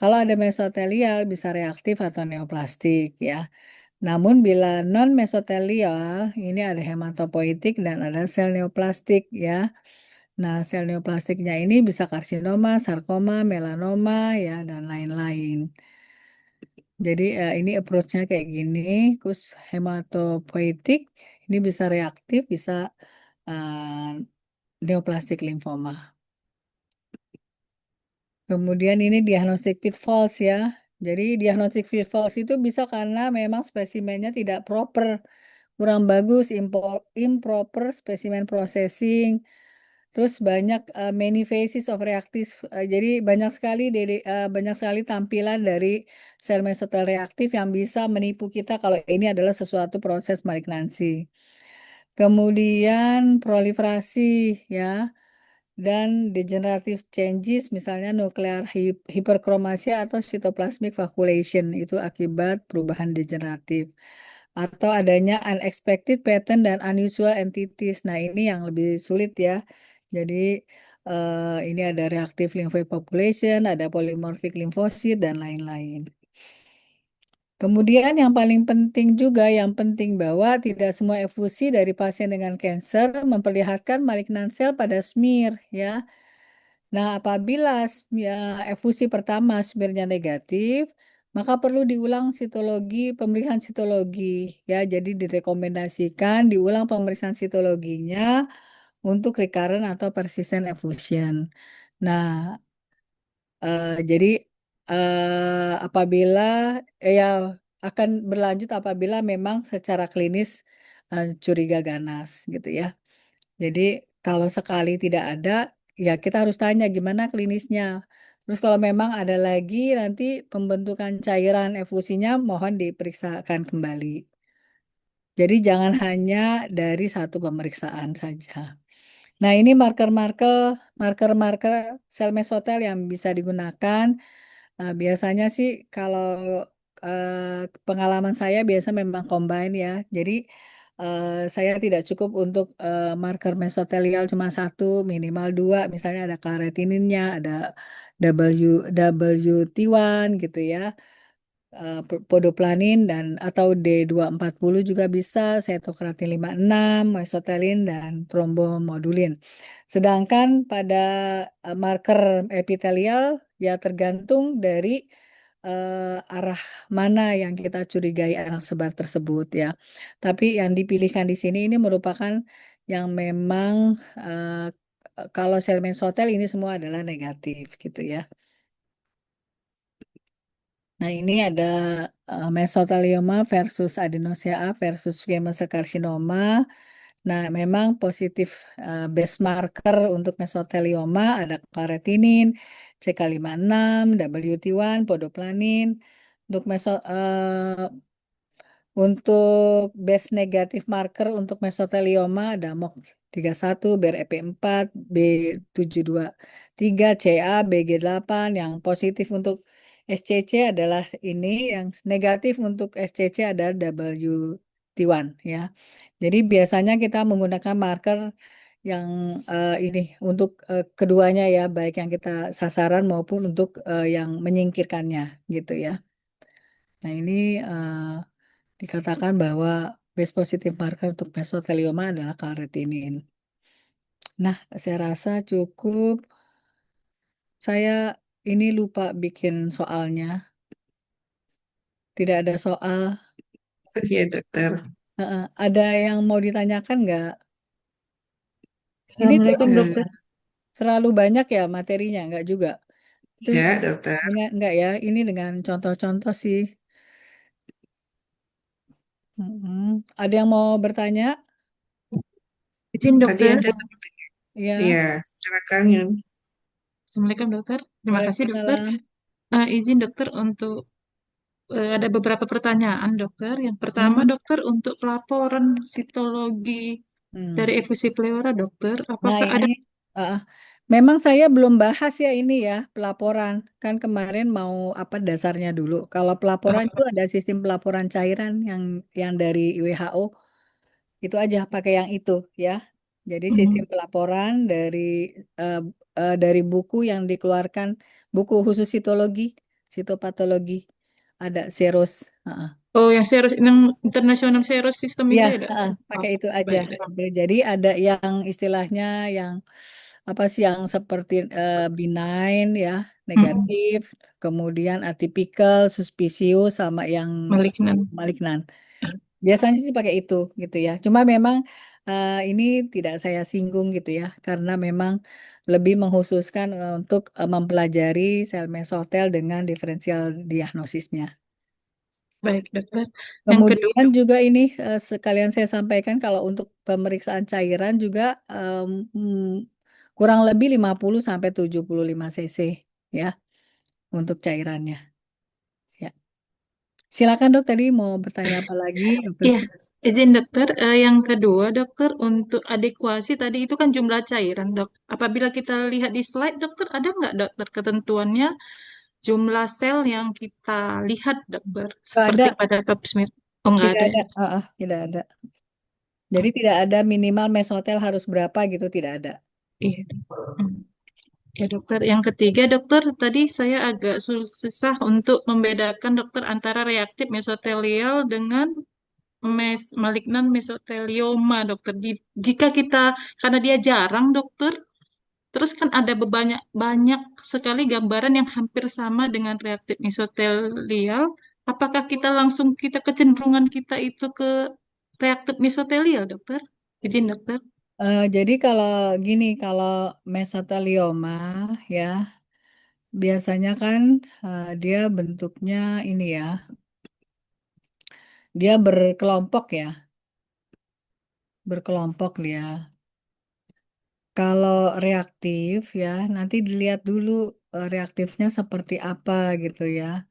Kalau ada mesotelial bisa reaktif atau neoplastik ya. Namun bila non mesotelial ini ada hematopoietik dan ada sel neoplastik ya. Nah, sel neoplastiknya ini bisa karsinoma, sarkoma, melanoma, ya, dan lain-lain. Jadi ini approach-nya kayak gini, terus hematopoietik ini bisa reaktif, bisa neoplastik limfoma. Kemudian ini diagnostik pitfalls ya. Jadi diagnostik pitfalls itu bisa karena memang spesimennya tidak proper, kurang bagus, improper specimen processing. Terus banyak many phases of reactive. Jadi banyak sekali tampilan dari sel mesotel reaktif yang bisa menipu kita kalau ini adalah sesuatu proses malignansi. Kemudian proliferasi ya dan degenerative changes misalnya nuklear hiperkromasia atau cytoplasmic vacuolation itu akibat perubahan degeneratif atau adanya unexpected pattern dan unusual entities. Nah, ini yang lebih sulit ya. Jadi ini ada reactive lymphoid population, ada polymorphic lymphocyte dan lain-lain. Kemudian yang paling penting juga, yang penting bahwa tidak semua efusi dari pasien dengan kanker memperlihatkan malignant sel pada smear ya. Nah, apabila efusi pertama smearnya negatif, maka perlu diulang pemeriksaan sitologi ya. Jadi direkomendasikan diulang pemeriksaan sitologinya untuk recurrent atau persistent effusion. Nah, jadi apabila ya akan berlanjut apabila memang secara klinis curiga ganas gitu ya. Jadi kalau sekali tidak ada, ya kita harus tanya gimana klinisnya. Terus kalau memang ada lagi nanti pembentukan cairan efusinya mohon diperiksakan kembali. Jadi jangan hanya dari satu pemeriksaan saja. Nah, ini marker-marker sel mesotel yang bisa digunakan. Biasanya sih kalau pengalaman saya biasa memang combine ya. Jadi saya tidak cukup untuk marker mesotelial cuma satu, minimal dua. Misalnya ada karetininnya, ada W WT1 gitu ya, podoplanin dan atau D240 juga bisa, setokratin 56, mesotelin dan trombomodulin. Sedangkan pada marker epitelial ya tergantung dari arah mana yang kita curigai anak sebar tersebut ya. Tapi yang dipilihkan di sini ini merupakan yang memang kalau sel mesotel ini semua adalah negatif gitu ya. Nah, ini ada mesotelioma versus adenosea versus squamous cell carcinoma. Nah, memang positif base marker untuk mesotelioma ada karetinin, CK56, WT1, podoplanin. Untuk untuk base negatif marker untuk mesotelioma ada MOG31, BREP4, B723, CA, BG8. Yang positif untuk SCC adalah ini, yang negatif untuk SCC adalah WT1 ya. Jadi biasanya kita menggunakan marker yang ini untuk keduanya ya, baik yang kita sasaran maupun untuk yang menyingkirkannya gitu ya. Nah, ini dikatakan bahwa base positive marker untuk mesotelioma adalah karotinin. Nah, saya rasa cukup. Saya ini lupa bikin soalnya. Tidak ada soal. Oke, dokter. Ada yang mau ditanyakan nggak? Ini Assalamualaikum dokter. terlalu banyak ya materinya, nggak juga? Itu Ya, dokter. enggak ya, ini dengan contoh-contoh sih. Ada yang mau bertanya? Izin Tadi dokter. ada, Ya, iya, silakan. Yun. Assalamualaikum dokter. Terima kasih dokter. waalaikumsalam. Izin dokter untuk ada beberapa pertanyaan dokter. Yang pertama Hmm, dokter untuk pelaporan sitologi hmm. dari efusi pleura dokter, Nah, apakah ini ada? uh, memang saya belum bahas ya ini ya pelaporan. Kan kemarin mau apa dasarnya dulu. Kalau pelaporan itu ada sistem pelaporan cairan yang dari WHO. Itu aja pakai yang itu ya. Jadi sistem pelaporan uh, dari buku yang dikeluarkan, buku khusus sitologi, sitopatologi, ada Seros. Oh, yang seros, yang international seros system Ya, itu ya dokter? Oh, pakai itu aja. baik dokter. Jadi ada yang istilahnya yang apa sih yang seperti benign ya, Mm-mm. negatif, kemudian atypical, suspicious, sama yang Malignan. malignan. Biasanya sih pakai itu gitu ya. Cuma memang ini tidak saya singgung gitu ya, karena memang lebih menghususkan untuk mempelajari sel mesotel dengan diferensial diagnosisnya. Baik, dokter. Yang kedua, Kemudian juga ini sekalian saya sampaikan kalau untuk pemeriksaan cairan juga kurang lebih 50 sampai 75 cc ya untuk cairannya. Ya. Silakan dok, tadi mau bertanya apa lagi? Dokter iya, izin dokter. Yang kedua, dokter, untuk adekuasi tadi itu kan jumlah cairan, dok. Apabila kita lihat di slide, dokter, ada nggak, dokter, ketentuannya jumlah sel yang kita lihat, dokter, Nggak ada, seperti pada pap smear? Oh, nggak tidak ada ya, ada, dok? tidak ada. Jadi tidak ada minimal mesotel harus berapa gitu, tidak ada. Iya, dok. Hmm. Ya, dokter. Yang ketiga, dokter, tadi saya agak susah untuk membedakan, dokter, antara reaktif mesotelial dengan malignan mesotelioma, dokter. Jika kita, karena dia jarang, dokter, terus kan ada banyak banyak sekali gambaran yang hampir sama dengan reaktif mesotelial. Apakah kita kecenderungan kita itu ke reaktif mesotelial, dokter? Izin, dokter. Jadi kalau gini, kalau mesotelioma ya biasanya kan dia bentuknya ini ya, dia berkelompok ya, berkelompok dia. Kalau reaktif ya, nanti dilihat dulu reaktifnya seperti apa gitu ya.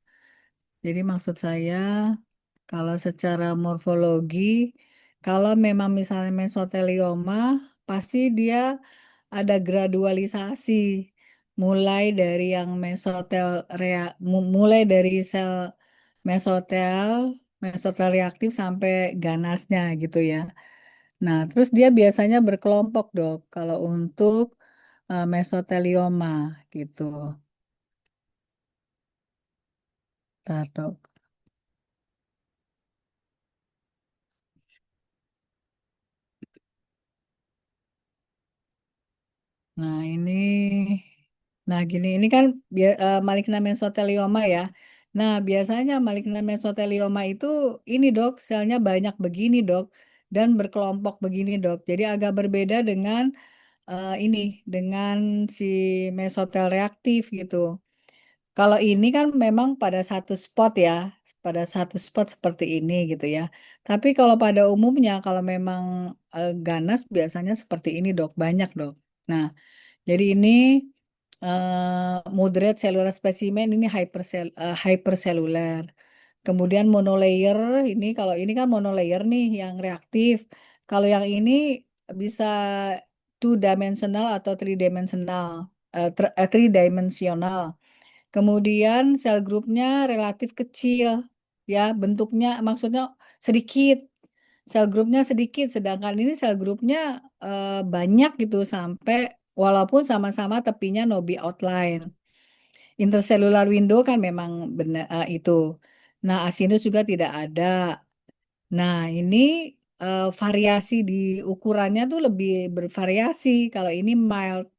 Jadi maksud saya, kalau secara morfologi, kalau memang misalnya mesotelioma, pasti dia ada gradualisasi. Mulai dari yang mulai dari sel mesotel, mesotel reaktif sampai ganasnya gitu ya. Nah, terus dia biasanya berkelompok, Dok, kalau untuk mesotelioma gitu. Ntar, Dok. Nah, ini kan maligna mesotelioma ya. Nah, biasanya maligna mesotelioma itu ini, Dok, selnya banyak begini, Dok, dan berkelompok begini, Dok. Jadi agak berbeda dengan ini dengan si mesotel reaktif gitu. Kalau ini kan memang pada satu spot ya, pada satu spot seperti ini gitu ya. Tapi kalau pada umumnya, kalau memang ganas biasanya seperti ini, Dok, banyak, Dok. Nah, jadi ini moderate cellular specimen, ini hypercellular. Kemudian monolayer, ini kalau ini kan monolayer nih yang reaktif. Kalau yang ini bisa two dimensional atau three dimensional. Kemudian sel grupnya relatif kecil, ya bentuknya maksudnya sedikit. Sel grupnya sedikit, sedangkan ini sel grupnya banyak gitu sampai walaupun sama-sama tepinya no be outline. Intercellular window kan memang benar itu. Nah, asinus juga tidak ada. Nah, ini variasi di ukurannya tuh lebih bervariasi. Kalau ini mild.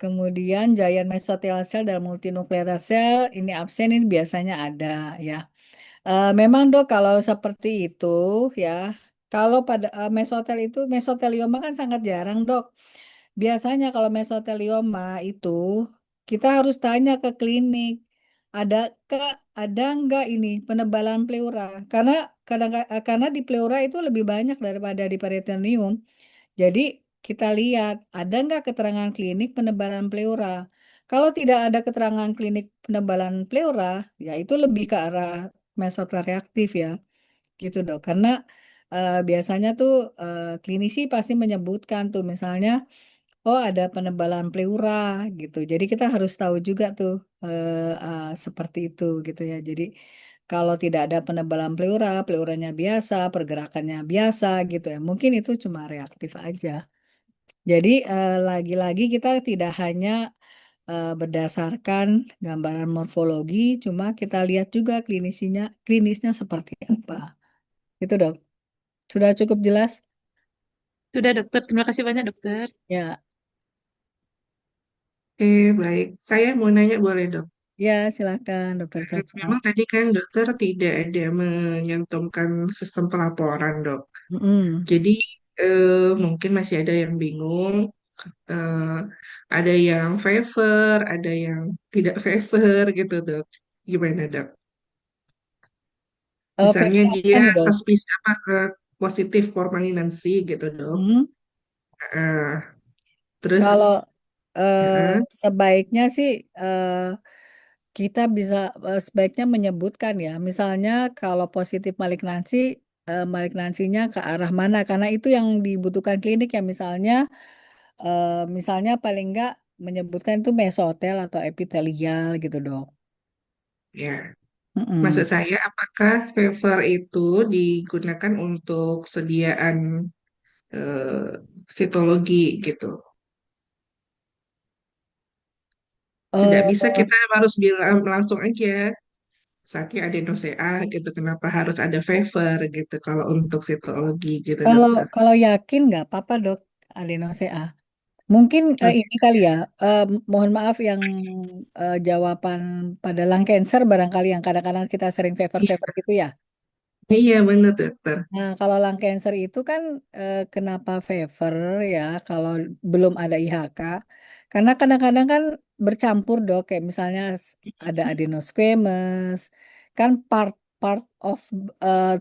Kemudian giant mesothelial cell dan multinuklear cell ini absen, ini biasanya ada ya. Memang dok kalau seperti itu ya, kalau pada mesotel itu mesotelioma kan sangat jarang dok. Biasanya kalau mesotelioma itu kita harus tanya ke klinik, ada ada nggak ini penebalan pleura? Karena di pleura itu lebih banyak daripada di peritoneum. Jadi kita lihat ada nggak keterangan klinik penebalan pleura. Kalau tidak ada keterangan klinik penebalan pleura, ya itu lebih ke arah mesotel reaktif ya, gitu dok. Karena biasanya tuh klinisi pasti menyebutkan tuh misalnya, oh ada penebalan pleura gitu. Jadi kita harus tahu juga tuh seperti itu gitu ya. Jadi kalau tidak ada penebalan pleura, pleuranya biasa, pergerakannya biasa gitu ya. Mungkin itu cuma reaktif aja. Jadi lagi-lagi kita tidak hanya berdasarkan gambaran morfologi, cuma kita lihat juga klinisnya seperti apa. Itu dok. Sudah cukup jelas? Sudah, dokter. Terima kasih banyak, dokter. Ya. baik. Saya mau nanya boleh dok? Ya, silakan Dokter Caca. Memang tadi kan dokter tidak ada menyantumkan sistem pelaporan dok. Mm-mm. Jadi mungkin masih ada yang bingung. eh, ada yang favor, ada yang tidak favor gitu dok. Gimana dok? Misalnya Favor apa dia nih dok? suspicious apa positif for malignancy gitu dok. Hmm. Eh, terus Kalau eh, eh, sebaiknya sih kita bisa sebaiknya menyebutkan ya, misalnya kalau positif malignansi, malignansinya ke arah mana? Karena itu yang dibutuhkan klinik ya, misalnya paling enggak menyebutkan itu mesotel atau epitelial gitu dok. ya, maksud Mm-mm. saya apakah favor itu digunakan untuk sediaan sitologi gitu? Tidak Eh, bisa kita harus bilang langsung aja sakit adenosea gitu. Kenapa harus ada favor gitu kalau untuk sitologi gitu kalau dokter? kalau yakin nggak apa-apa dok, adenosea. Mungkin Oke. ini kali ya, mohon maaf yang jawaban pada lung cancer barangkali yang kadang-kadang kita sering favor-favor Iya, gitu ya. iya benar dokter. Nah, kalau lung cancer itu kan kenapa favor ya kalau belum ada IHK? Karena kadang-kadang kan bercampur dok, kayak misalnya ada adenosquamous, kan part of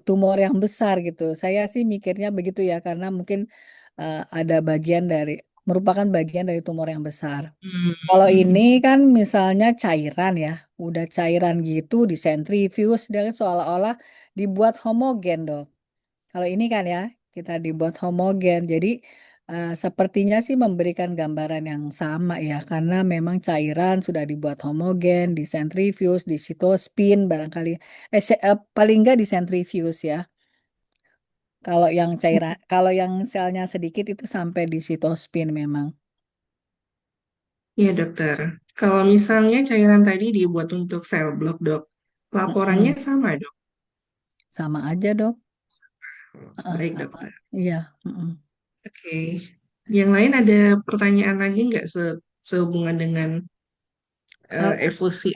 tumor yang besar gitu. Saya sih mikirnya begitu ya, karena mungkin ada bagian dari merupakan bagian dari tumor yang besar. Kalau ini Hmm. kan misalnya cairan ya, udah cairan gitu disentrifuge dan seolah-olah dibuat homogen dok. Kalau ini kan ya, kita dibuat homogen. Jadi sepertinya sih memberikan gambaran yang sama ya, karena memang cairan sudah dibuat homogen, disentrifuge, disitospin barangkali. Paling nggak disentrifuge ya. Kalau yang cairan, kalau yang selnya sedikit itu sampai disitospin memang. Iya dokter. Kalau misalnya cairan tadi dibuat untuk sel blok dok, laporannya Mm-mm. sama dok. Sama aja dok. Baik Sama. dokter. Iya. Mm-mm. Oke. Yang lain ada pertanyaan lagi nggak sehubungan dengan Kalau efusi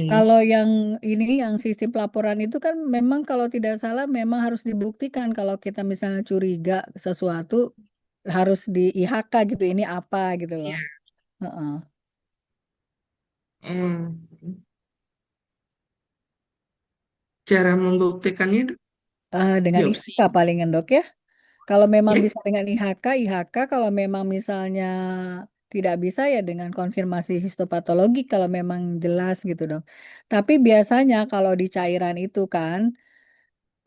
ini? Kalau yang ini, yang sistem pelaporan itu kan memang kalau tidak salah memang harus dibuktikan kalau kita misalnya curiga sesuatu harus di IHK gitu, ini apa gitu loh. Iya. Heeh. Hmm. Cara membuktikannya dok, Dengan biopsi. IHK palingan dok ya. Kalau memang Ya. bisa dengan IHK, kalau memang misalnya tidak bisa ya dengan konfirmasi histopatologi kalau memang jelas gitu dok. Tapi biasanya kalau di cairan itu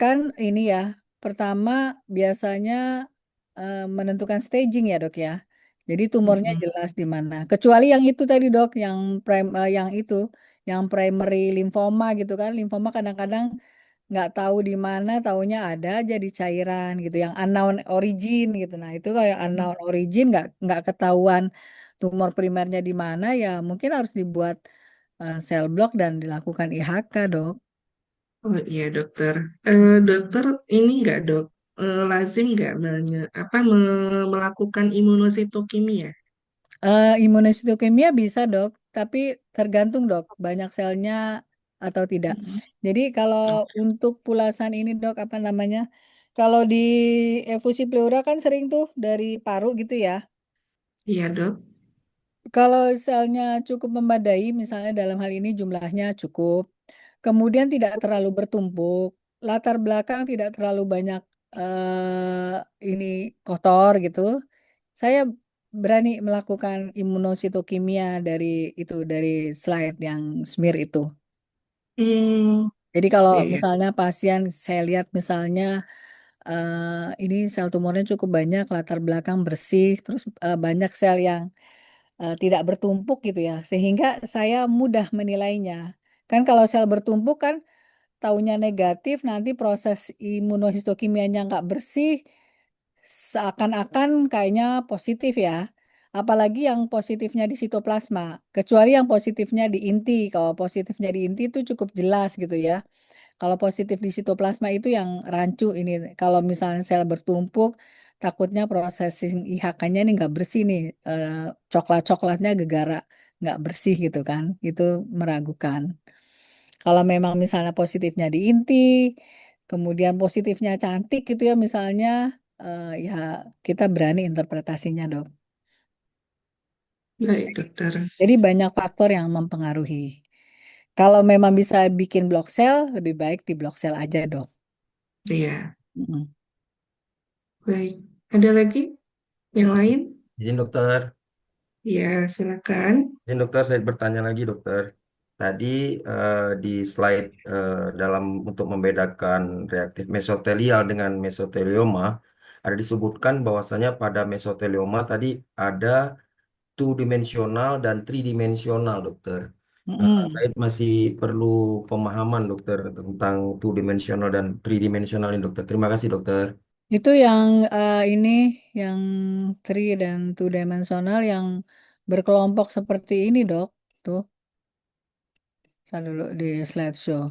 kan ini ya, pertama biasanya menentukan staging ya dok ya. Jadi tumornya Mm-mm. jelas di mana. Kecuali yang itu tadi dok, yang primary limfoma gitu kan. Limfoma kadang-kadang nggak tahu di mana, taunya ada aja di cairan gitu. Yang unknown origin gitu. Nah itu kalau yang unknown origin nggak ketahuan tumor primernya di mana ya mungkin harus dibuat sel block dan dilakukan IHK dok. Oh iya dokter. Dokter ini nggak dok, lazim nggak melakukan imunositokimia? Imunohistokimia bisa dok, tapi tergantung dok, banyak selnya atau tidak. Mm-mm. Jadi kalau Oke. untuk pulasan ini dok, apa namanya? Kalau di efusi pleura kan sering tuh dari paru gitu ya. Iya dok. Kalau selnya cukup memadai, misalnya dalam hal ini jumlahnya cukup, kemudian tidak terlalu bertumpuk, latar belakang tidak terlalu banyak ini kotor gitu, saya berani melakukan imunositokimia dari slide yang smear itu. Hmm, Jadi kalau iya, iya. misalnya pasien saya lihat misalnya ini sel tumornya cukup banyak, latar belakang bersih, terus banyak sel yang tidak bertumpuk gitu ya, sehingga saya mudah menilainya. Kan kalau sel bertumpuk kan taunya negatif, nanti proses imunohistokimianya nggak bersih, seakan-akan kayaknya positif ya. Apalagi yang positifnya di sitoplasma, kecuali yang positifnya di inti. Kalau positifnya di inti itu cukup jelas gitu ya. Kalau positif di sitoplasma itu yang rancu ini. Kalau misalnya sel bertumpuk, takutnya processing IHK-nya ini nggak bersih nih. Coklat-coklatnya gegara nggak bersih gitu kan, itu meragukan. Kalau memang misalnya positifnya di inti, kemudian positifnya cantik gitu ya misalnya, ya kita berani interpretasinya dok. Baik, dokter. Jadi banyak faktor yang mempengaruhi. Kalau memang bisa bikin block cell, lebih baik di block cell aja dok. Iya, Mm-mm. baik. Ada lagi yang lain? Izin dokter, Ya, silakan. izin dokter saya bertanya lagi dokter. Tadi di slide dalam untuk membedakan reaktif mesotelial dengan mesotelioma ada disebutkan bahwasanya pada mesotelioma tadi ada two dimensional dan three dimensional dokter. Mm-mm. Saya masih perlu pemahaman dokter tentang two dimensional dan three dimensional ini dokter. Terima kasih dokter. Itu yang ini, yang three dan two dimensional yang berkelompok seperti ini dok. Tuh, saya dulu di slideshow.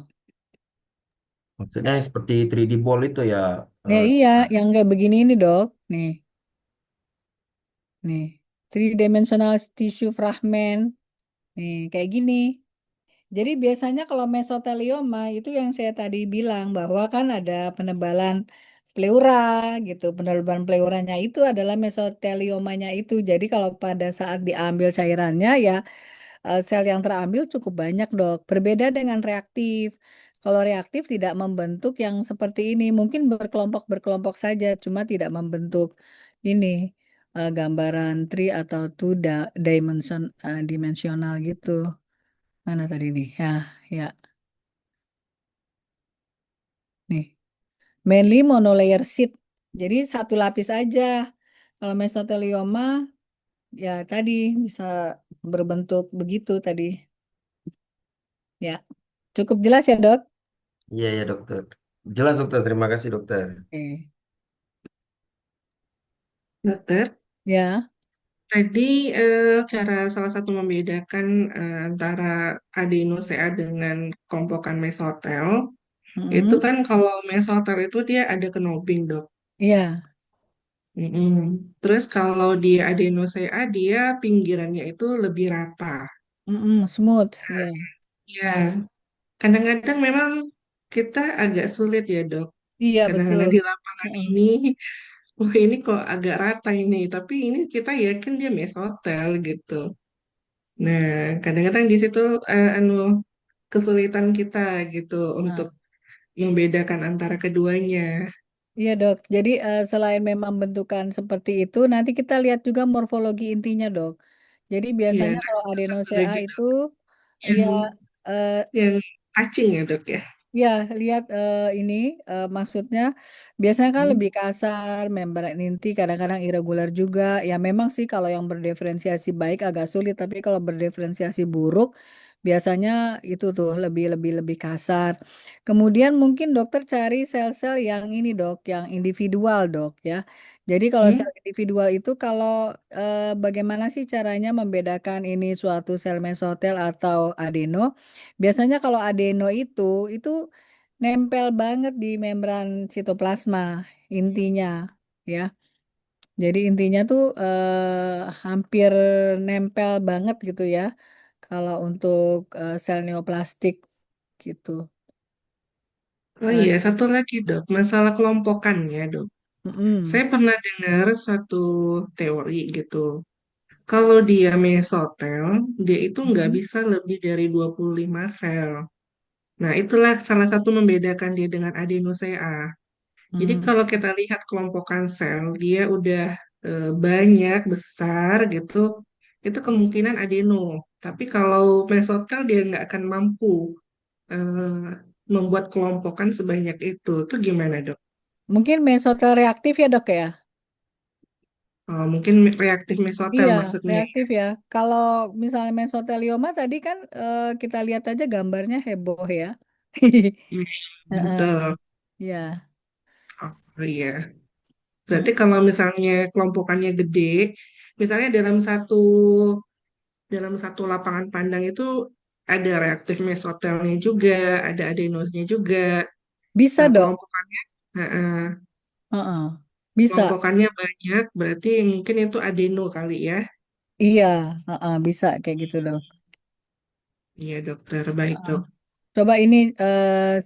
Maksudnya seperti 3D ball itu ya. Ya eh, iya, yang kayak begini ini dok. Nih, nih, three dimensional tissue fragment. Nih, kayak gini. Jadi biasanya kalau mesotelioma itu yang saya tadi bilang bahwa kan ada penebalan pleura gitu. Penebalan pleuranya itu adalah mesoteliomanya itu. Jadi kalau pada saat diambil cairannya ya sel yang terambil cukup banyak dok. Berbeda dengan reaktif. Kalau reaktif tidak membentuk yang seperti ini. Mungkin berkelompok-berkelompok saja, cuma tidak membentuk ini gambaran tree atau dimensional gitu. Mana tadi nih? Ya, ya, nih. Mainly monolayer sheet. Jadi satu lapis aja. Kalau mesotelioma ya tadi bisa berbentuk begitu tadi. Ya, cukup jelas ya, Dok? Iya ya dokter. Jelas dokter. Terima kasih dokter. Oke. Dokter, Ya. tadi cara salah satu membedakan antara adenosea dengan kelompokan mesotel, itu Mm-mm. kan kalau mesotel itu dia ada kenobing, dok. Iya. Mm-mm. Terus kalau dia adenosea, dia pinggirannya itu lebih rata. Mm-mm. Smooth. Iya. Ya, kadang-kadang memang kita agak sulit ya, dok. Iya, betul. Kadang-kadang di lapangan Mm-mm. ini, oh ini kok agak rata ini, tapi ini kita yakin dia mesotel gitu. Nah, kadang-kadang di situ kesulitan kita gitu untuk Nah, membedakan antara keduanya. iya, Dok. Jadi selain memang bentukan seperti itu, nanti kita lihat juga morfologi intinya, Dok. Jadi Ya, biasanya nah, kalau itu satu adenosea lagi itu dok, ya yang eh, yang touching ya dok ya. ya, lihat ini maksudnya biasanya kan Hmm. lebih kasar, membran inti kadang-kadang irregular juga. Ya memang sih kalau yang berdiferensiasi baik agak sulit, tapi kalau berdiferensiasi buruk biasanya itu tuh lebih lebih lebih kasar. Kemudian mungkin dokter cari sel-sel yang ini dok, yang individual dok ya. Jadi kalau Hmm? sel individual itu kalau bagaimana sih caranya membedakan ini suatu sel mesotel atau adeno? Biasanya kalau adeno itu nempel banget di membran sitoplasma intinya ya. Jadi intinya tuh hampir nempel banget gitu ya. Kalau untuk sel neoplastik gitu. Oh Eh, iya, satu lagi dok, masalah kelompokannya dok. mm-mm, Saya pernah dengar suatu teori gitu. Kalau dia mesotel, dia itu nggak mm-mm, bisa lebih dari 25 sel. Nah, itulah salah satu membedakan dia dengan adenosea. Jadi mm. kalau kita lihat kelompokan sel, dia udah banyak, besar gitu, itu kemungkinan adeno. Tapi kalau mesotel dia nggak akan mampu eh, membuat kelompokan sebanyak itu. Itu gimana dok? Mungkin mesotel reaktif ya dok ya? Mungkin reaktif mesotel Iya, maksudnya. reaktif ya. Kalau misalnya mesotelioma tadi kan kita lihat aja gambarnya heboh ya. Hmm, Heeh, betul. ya. Oh iya. Berarti Mm. kalau misalnya kelompokannya gede, misalnya dalam satu lapangan pandang itu ada reaktif mesotelnya juga, ada adenosnya juga. Bisa Nah, dok. Heeh. Bisa. kelompokannya banyak, berarti mungkin itu adeno kali ya. Iya, bisa kayak gitu dok. Iya dokter, baik Heeh. dok. Coba ini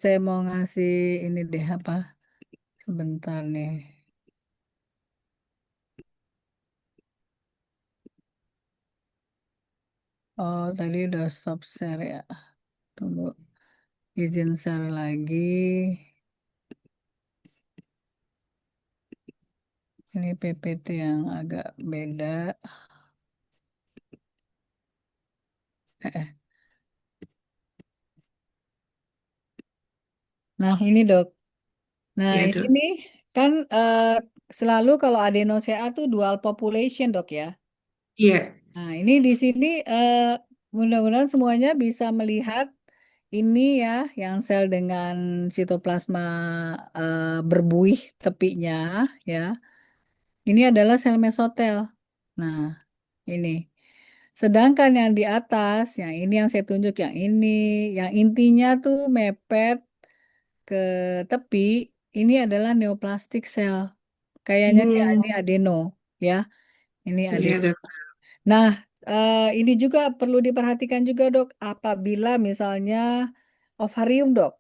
saya mau ngasih ini deh apa? Sebentar nih. Oh, tadi udah stop share ya. Tunggu, izin share lagi. Ini PPT yang agak beda. Eh, eh. Nah, ini dok. Nah, Iya ini dok. nih kan selalu kalau adenosea tuh dual population dok ya. Iya. Nah, ini di sini mudah-mudahan semuanya bisa melihat ini ya, yang sel dengan sitoplasma berbuih tepinya ya. Ini adalah sel mesotel. Nah, ini. Sedangkan yang di atas, yang ini yang saya tunjuk, yang intinya tuh mepet ke tepi, ini adalah neoplastik sel. Kayaknya sih Hmm, ini adeno, ya. Ini iya adeno. dok. Nah, ini juga perlu diperhatikan juga dok, apabila misalnya ovarium dok.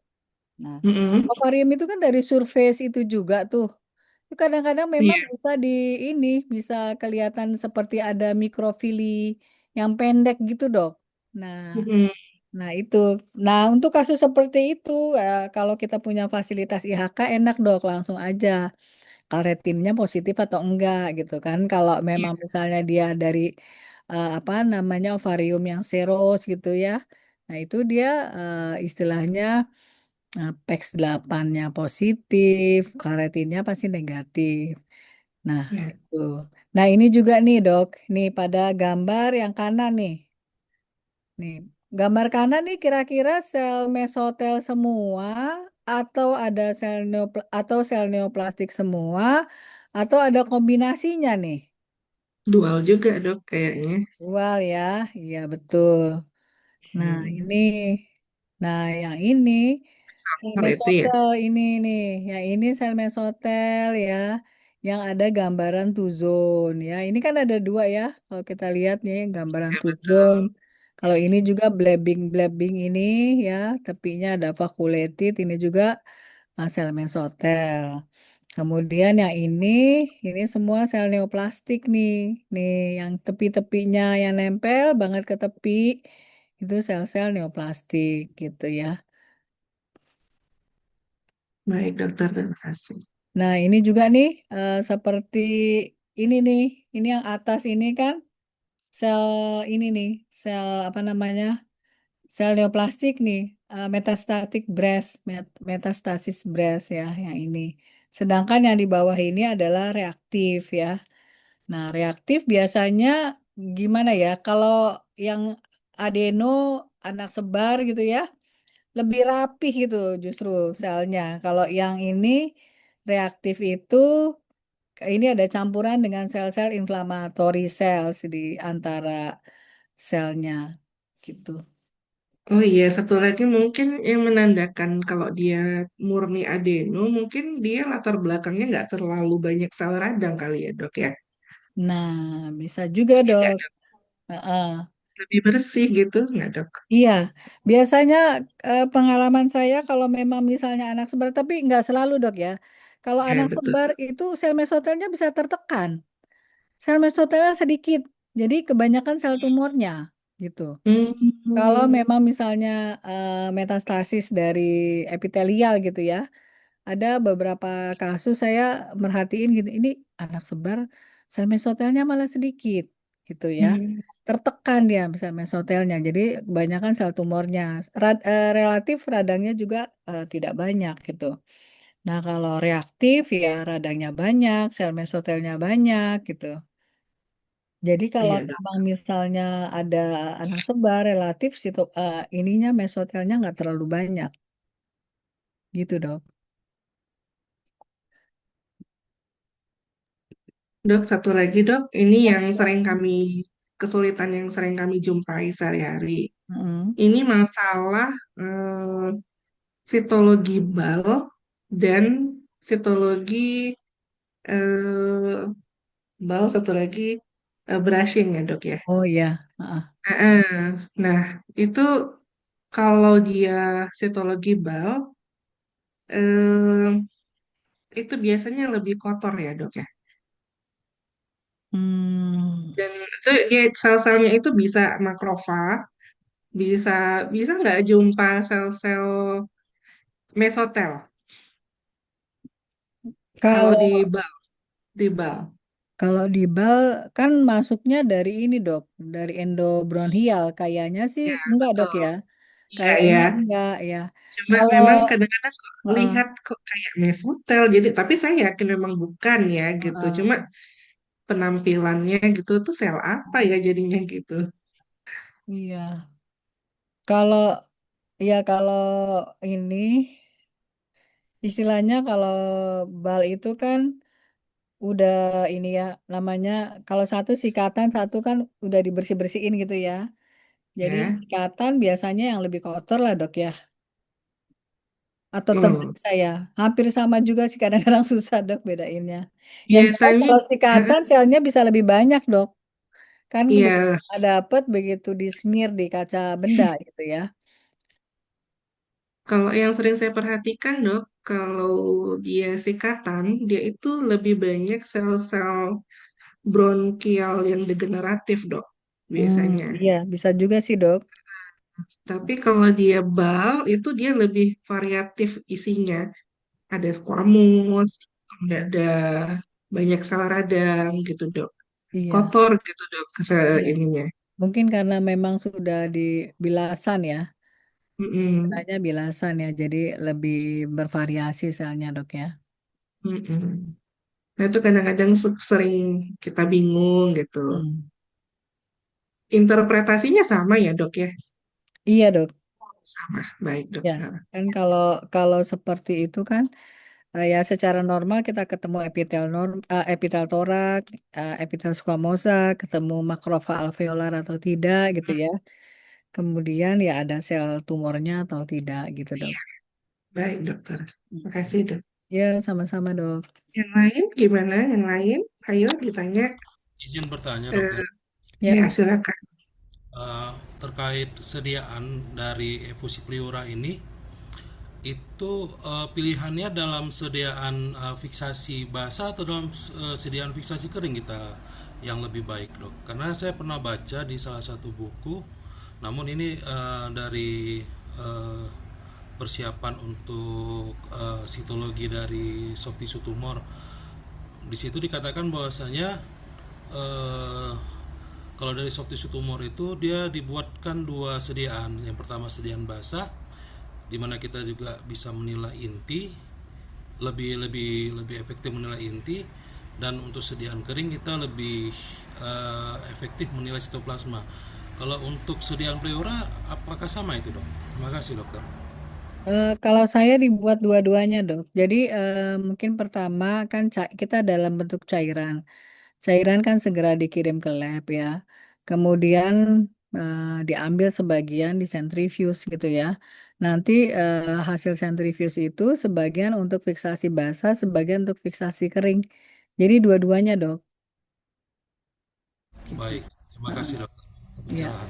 Nah, Mm-mm. ovarium itu kan dari surface itu juga tuh. Itu kadang-kadang memang Iya. bisa ini bisa kelihatan seperti ada mikrofili yang pendek gitu dok. Nah, Mm-mm. nah itu. Nah, untuk kasus seperti itu, kalau kita punya fasilitas IHK enak dok, langsung aja karetinnya positif atau enggak gitu kan. Kalau Iya. memang misalnya dia dari apa namanya ovarium yang seros gitu ya. Nah, itu dia istilahnya PEX 8-nya positif, karetinnya pasti negatif. Nah, Iya. itu. Nah, ini juga nih, Dok. Nih pada gambar yang kanan nih. Nih, gambar kanan nih kira-kira sel mesotel semua atau ada atau sel neoplastik semua atau ada kombinasinya nih. Dual juga dok kayaknya. Dual ya. Iya, betul. Nah, Hmm. ini. Nah, yang ini sel Cover itu ya. mesotel ini nih. Yang ini sel mesotel ya. Yang ada gambaran two zone ya. Ini kan ada dua ya. Kalau kita lihat nih gambaran Ya two zone. betul. Kalau ini juga blabbing-blabbing ini ya. Tepinya ada vacuolated. Ini juga sel mesotel. Kemudian yang ini semua sel neoplastik nih. Nih, yang tepi-tepinya yang nempel banget ke tepi, itu sel-sel neoplastik gitu ya. Baik dokter, terima kasih. Nah, ini juga nih seperti ini nih. Ini yang atas ini kan sel ini nih, sel apa namanya? Sel neoplastik nih, metastatic breast, metastasis breast ya, yang ini. Sedangkan yang di bawah ini adalah reaktif ya. Nah, reaktif biasanya gimana ya? Kalau yang adeno anak sebar gitu ya, lebih rapih gitu justru selnya. Kalau yang ini reaktif itu ini ada campuran dengan sel-sel inflammatory cells di antara selnya gitu. Oh iya, satu lagi mungkin yang menandakan kalau dia murni adeno, mungkin dia latar belakangnya nggak terlalu banyak sel radang kali ya dok ya. Nah, bisa juga Iya nggak, dok. Dok? Heeh. Lebih bersih gitu nggak dok? Iya, biasanya pengalaman saya kalau memang misalnya anak sebar, tapi nggak selalu dok ya. Kalau Ya anak betul. sebar itu sel mesotelnya bisa tertekan, sel mesotelnya sedikit, jadi kebanyakan sel tumornya gitu. Kalau Hmm. memang misalnya metastasis dari epitelial gitu ya, ada beberapa kasus saya merhatiin gitu, ini anak sebar sel mesotelnya malah sedikit gitu ya. Hmm. Tertekan dia sel mesotelnya. Jadi kebanyakan sel tumornya. Relatif radangnya juga tidak banyak gitu. Nah, kalau reaktif ya radangnya banyak, sel mesotelnya banyak gitu. Jadi kalau Iya dok. memang misalnya ada anak sebar relatif ininya mesotelnya nggak terlalu banyak gitu dok. Dok, satu lagi dok, ini Oh, yang sering silakan. kami, kesulitan yang sering kami jumpai sehari-hari. Mm-mm. Ini masalah sitologi bal dan sitologi eh, bal satu lagi. brushing ya dok ya. Oh iya. Heeh. Nah, itu kalau dia sitologi bal, eh, itu biasanya lebih kotor ya dok ya. Hmm. Dan itu dia sel-selnya itu bisa makrofag, bisa bisa nggak jumpa sel-sel mesotel kalau Kalau di bal. kalau di bal kan masuknya dari ini dok, dari endobronchial. Kayaknya sih Ya, enggak dok betul. ya. Enggak Kayaknya ya. enggak ya. Cuma Kalau memang kadang-kadang kok heeh, lihat kok kayak mesotel. Jadi, tapi saya yakin memang bukan ya gitu. heeh. Cuma penampilannya gitu tuh sel apa ya jadinya gitu. Iya. Kalau kalau ini istilahnya kalau bal itu kan udah ini ya namanya kalau satu sikatan satu kan udah dibersih-bersihin gitu ya. Jadi yang Ya. sikatan biasanya yang lebih kotor lah dok ya. Atau Hmm. terbalik saya. Hampir sama juga sih kadang-kadang susah dok bedainnya. Yang jelas Biasanya kalau sikatan selnya bisa lebih banyak dok. Kan begitu ya dapet begitu di smear di kaca benda gitu ya. kalau yang sering saya perhatikan dok, kalau dia sikatan, dia itu lebih banyak sel-sel bronkial yang degeneratif dok Hmm, biasanya. iya bisa juga sih dok. Tapi kalau dia bal itu dia lebih variatif isinya. Ada squamous, ada banyak sel radang gitu dok. Iya, Kotor gitu dok iya. ininya. Mungkin karena memang sudah dibilasan ya. Mm-mm. Istilahnya bilasan ya, jadi lebih bervariasi selnya dok ya. Mm-mm. Nah itu kadang-kadang sering kita bingung gitu. Hmm. Interpretasinya sama ya dok ya? Iya dok, Sama, baik ya. dokter. Kan kalau kalau seperti itu kan ya secara normal kita ketemu epitel torak, epitel squamosa, ketemu makrofa alveolar atau tidak gitu ya. Kemudian ya ada sel tumornya atau tidak gitu dok. Iya, baik dokter. Makasih dok. Ya sama-sama dok. Yang lain gimana? Yang lain? Ayo ditanya. Izin bertanya, dokter. Eh, Ya, ya silakan. Eh, Terkait sediaan dari efusi pleura ini, itu pilihannya dalam sediaan fiksasi basah atau dalam sediaan fiksasi kering kita yang lebih baik, dok? Karena saya pernah baca di salah satu buku, namun ini dari eh, persiapan untuk sitologi dari soft tissue tumor. Di situ dikatakan bahwasanya eh, kalau dari soft tissue tumor itu dia dibuatkan dua sediaan. Yang pertama sediaan basah, di mana kita juga bisa menilai inti, lebih lebih lebih efektif menilai inti, dan untuk sediaan kering kita lebih efektif menilai sitoplasma. Kalau untuk sediaan pleura, apakah sama itu dok? Terima kasih dokter. kalau saya dibuat dua-duanya dok. Jadi mungkin pertama kan kita dalam bentuk cairan. Cairan kan segera dikirim ke lab ya. Kemudian diambil sebagian di sentrifuge gitu ya. Nanti hasil sentrifuge itu sebagian untuk fiksasi basah, sebagian untuk fiksasi kering. Jadi dua-duanya dok. Gitu. Baik, terima Heeh. kasih dokter untuk Ya, pencerahan.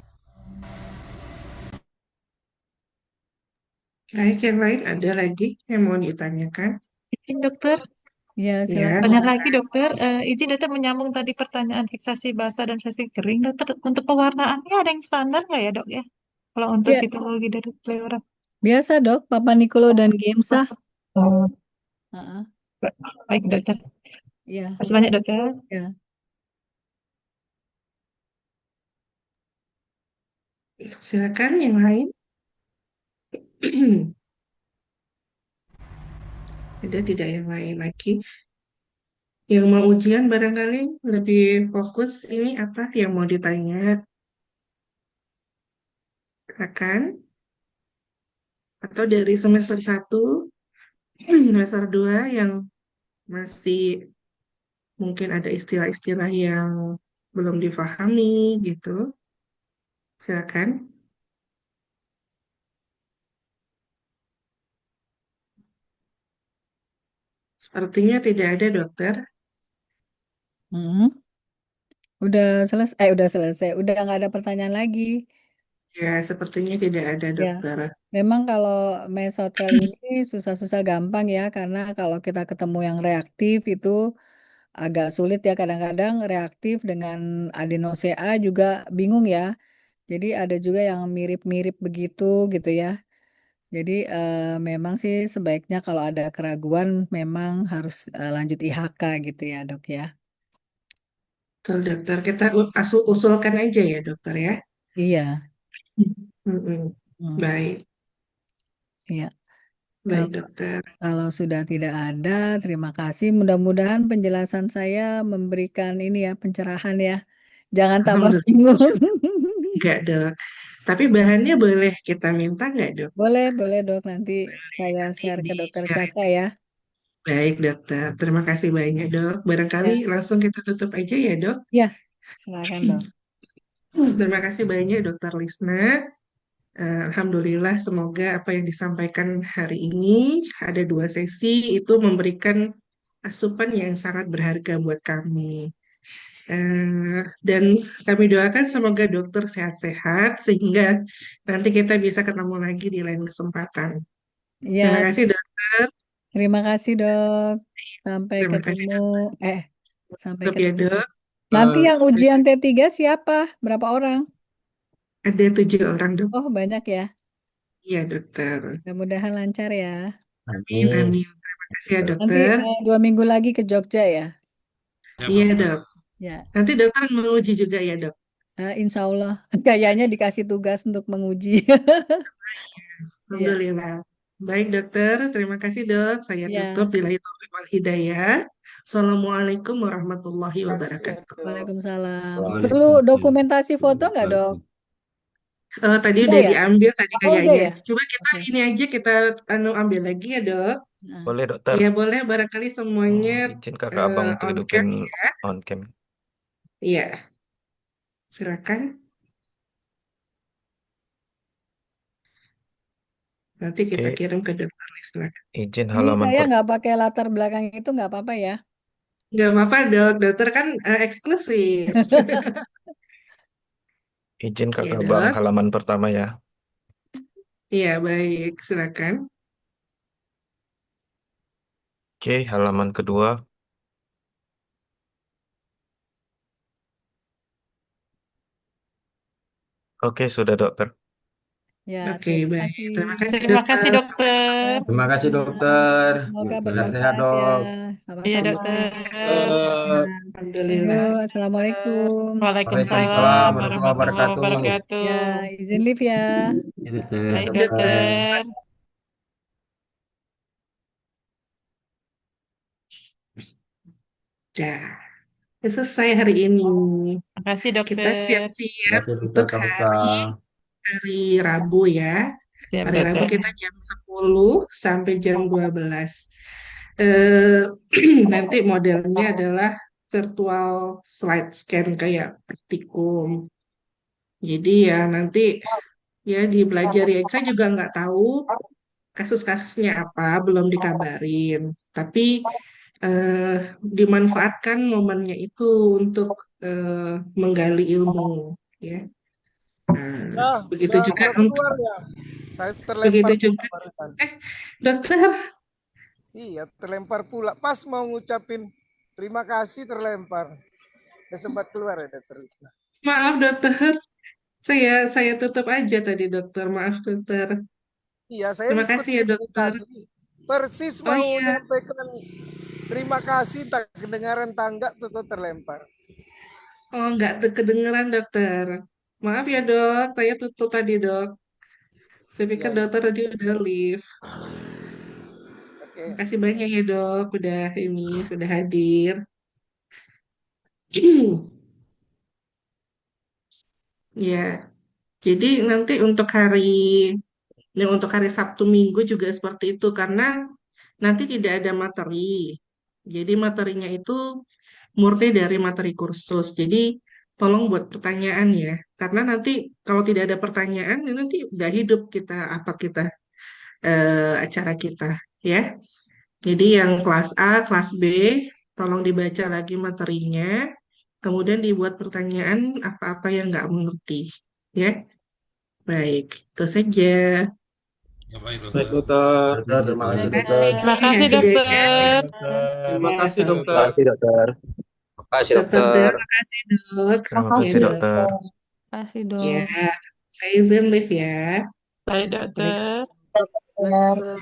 Baik, yang lain ada lagi yang mau ditanyakan? Izin dokter, ya Ya, tanya silakan. lagi silakan. dokter. Izin dokter menyambung tadi pertanyaan fiksasi basah dan fiksasi kering. Dokter, untuk pewarnaannya ada yang standar nggak ya dok ya? Kalau untuk Ya, sitologi dari pleura. biasa dok, Papa Nicolo dan Gemsa. Oh, Heeh. baik dokter. Ya, Masih banyak dokter. ya. Silakan yang lain. Ada tidak yang lain lagi? Yang mau ujian barangkali lebih fokus ini apa yang mau ditanya? Silakan. Atau dari semester satu, semester 2 yang masih mungkin ada istilah-istilah yang belum difahami gitu. Silakan. Sepertinya tidak ada dokter. Hmm. Udah selesai. Udah nggak ada pertanyaan lagi. Ya, sepertinya tidak ada Ya, dokter. memang kalau mesotel ini susah-susah gampang ya, karena kalau kita ketemu yang reaktif itu agak sulit ya. Kadang-kadang reaktif dengan adenosea juga bingung ya. Jadi ada juga yang mirip-mirip begitu gitu ya. Jadi memang sih sebaiknya kalau ada keraguan memang harus lanjut IHK gitu ya dok ya. Betul, dokter. Kita usulkan aja ya, dokter ya. Iya. Mm-mm. Hmm, Baik, iya. baik, Kalau dokter. kalau sudah tidak ada, terima kasih. Mudah-mudahan penjelasan saya memberikan ini ya pencerahan ya. Jangan tambah Alhamdulillah. bingung. Enggak, dok. Tapi bahannya boleh kita minta nggak, dok? Boleh dok. Nanti saya Nanti share ke dokter di-share. Caca ya. Baik, dokter. Terima kasih banyak, dok. Barangkali Ya, langsung kita tutup aja ya, dok. ya, silakan dok. Terima kasih banyak, dokter Lisna. Alhamdulillah, semoga apa yang disampaikan hari ini, ada 2 sesi, itu memberikan asupan yang sangat berharga buat kami. Dan kami doakan semoga dokter sehat-sehat, sehingga nanti kita bisa ketemu lagi di lain kesempatan. Terima Ya, kasih, dokter. terima kasih dok. Sampai Terima kasih, ketemu. dokter. Eh, sampai Tutup ya, ketemu. dok. Nanti yang ujian T3 siapa? Berapa orang? Ada 7 orang, dok. Oh, banyak ya. Iya, dokter. Mudah-mudahan lancar ya. Amin, Amin. amin. Terima kasih ya, Nanti dokter. 2 minggu lagi ke Jogja ya. Ya, Iya, dokter. dok. Ya, Nanti dokter menguji juga ya, dok. insya Allah. Kayaknya dikasih tugas untuk menguji. Iya, Alhamdulillah. Baik, dokter. Terima kasih, dok. Saya tutup. ya. Billahi taufiq wal hidayah. Assalamualaikum warahmatullahi Kasih ya wabarakatuh. dok. Waalaikumsalam. Perlu Waalaikumsalam. dokumentasi foto nggak dok? Tadi Udah udah ya? diambil tadi Oh, udah kayaknya. ya? Coba kita Oke. ini aja kita ambil lagi ya, dok. Nah, Boleh dokter. Iya, boleh. Barangkali semuanya Izin kakak abang untuk on hidupin cam. on cam. Iya, silakan. Nanti kita Oke, kirim ke dokter Lisna. izin ini halaman saya nggak pakai latar belakang itu nggak apa-apa ya. Nggak apa-apa, dok. Dokter kan eksklusif. izin Iya, kakak abang dok. halaman pertama ya. Iya, baik. Silakan. Oke, halaman kedua. Oke, sudah dokter. Ya, Oke, terima baik. kasih. Terima kasih, Terima kasih dokter. dokter. Terima kasih Sama-sama. dokter. Semoga Sehat-sehat bermanfaat ya. dok. Iya Sama-sama. dokter. Alhamdulillah. Yuk, Assalamualaikum. Waalaikumsalam Waalaikumsalam warahmatullahi warahmatullahi wabarakatuh. Ya, wabarakatuh. izin live ya. Iya, dokter. Baik Dokter. dokter. Dah, selesai hari ini. Makasih Kita dokter. siap-siap Terima kasih dokter untuk Kausa. hari Rabu ya. Siap Hari Rabu dokter. kita jam 10 sampai jam 12. Eh, nanti modelnya adalah virtual slide scan kayak praktikum. Jadi ya nanti ya dipelajari. Saya juga nggak tahu kasus-kasusnya apa, belum dikabarin. Tapi eh, dimanfaatkan momennya itu untuk menggali ilmu, ya. Ya, Begitu udah juga mau untuk keluar ya. Saya begitu terlempar pula juga. barusan. Dokter, Iya, terlempar pula. Pas mau ngucapin terima kasih terlempar. Ya sempat keluar ya dokter Wisna. maaf dokter. Saya tutup aja tadi dokter. Maaf dokter. Iya, saya Terima ikut kasih ya sesi dokter. tadi. Persis Oh mau iya, nyampaikan terima kasih, tak kedengaran tangga tetap terlempar. oh nggak kedengeran dokter. Maaf ya dok, saya tutup tadi dok. Saya pikir Iya, iya. dokter tadi udah leave. Oke. Makasih banyak ya dok, sudah hadir. Ya, jadi nanti untuk hari Sabtu Minggu juga seperti itu karena nanti tidak ada materi. Jadi materinya itu murni dari materi kursus. Jadi tolong buat pertanyaan ya, karena nanti kalau tidak ada pertanyaan, ya nanti nggak hidup kita acara kita ya. Jadi yang kelas A, kelas B, tolong dibaca lagi materinya. kemudian dibuat pertanyaan apa-apa yang nggak mengerti. Ya, baik, itu saja. Ya baik Baik, dokter. dokter. Dokter, terima kasih Terima dokter. Terima kasih kasih, Hasida ya. dokter. Terima Ya, kasih, sama dokter. Makasih dokter. Makasih Dokter dokter. terima kasih dok. Terima Ya kasih dok. dokter. Kasih, Ya, dok. saya izin live ya. Baik, Baik. dokter. Dokter.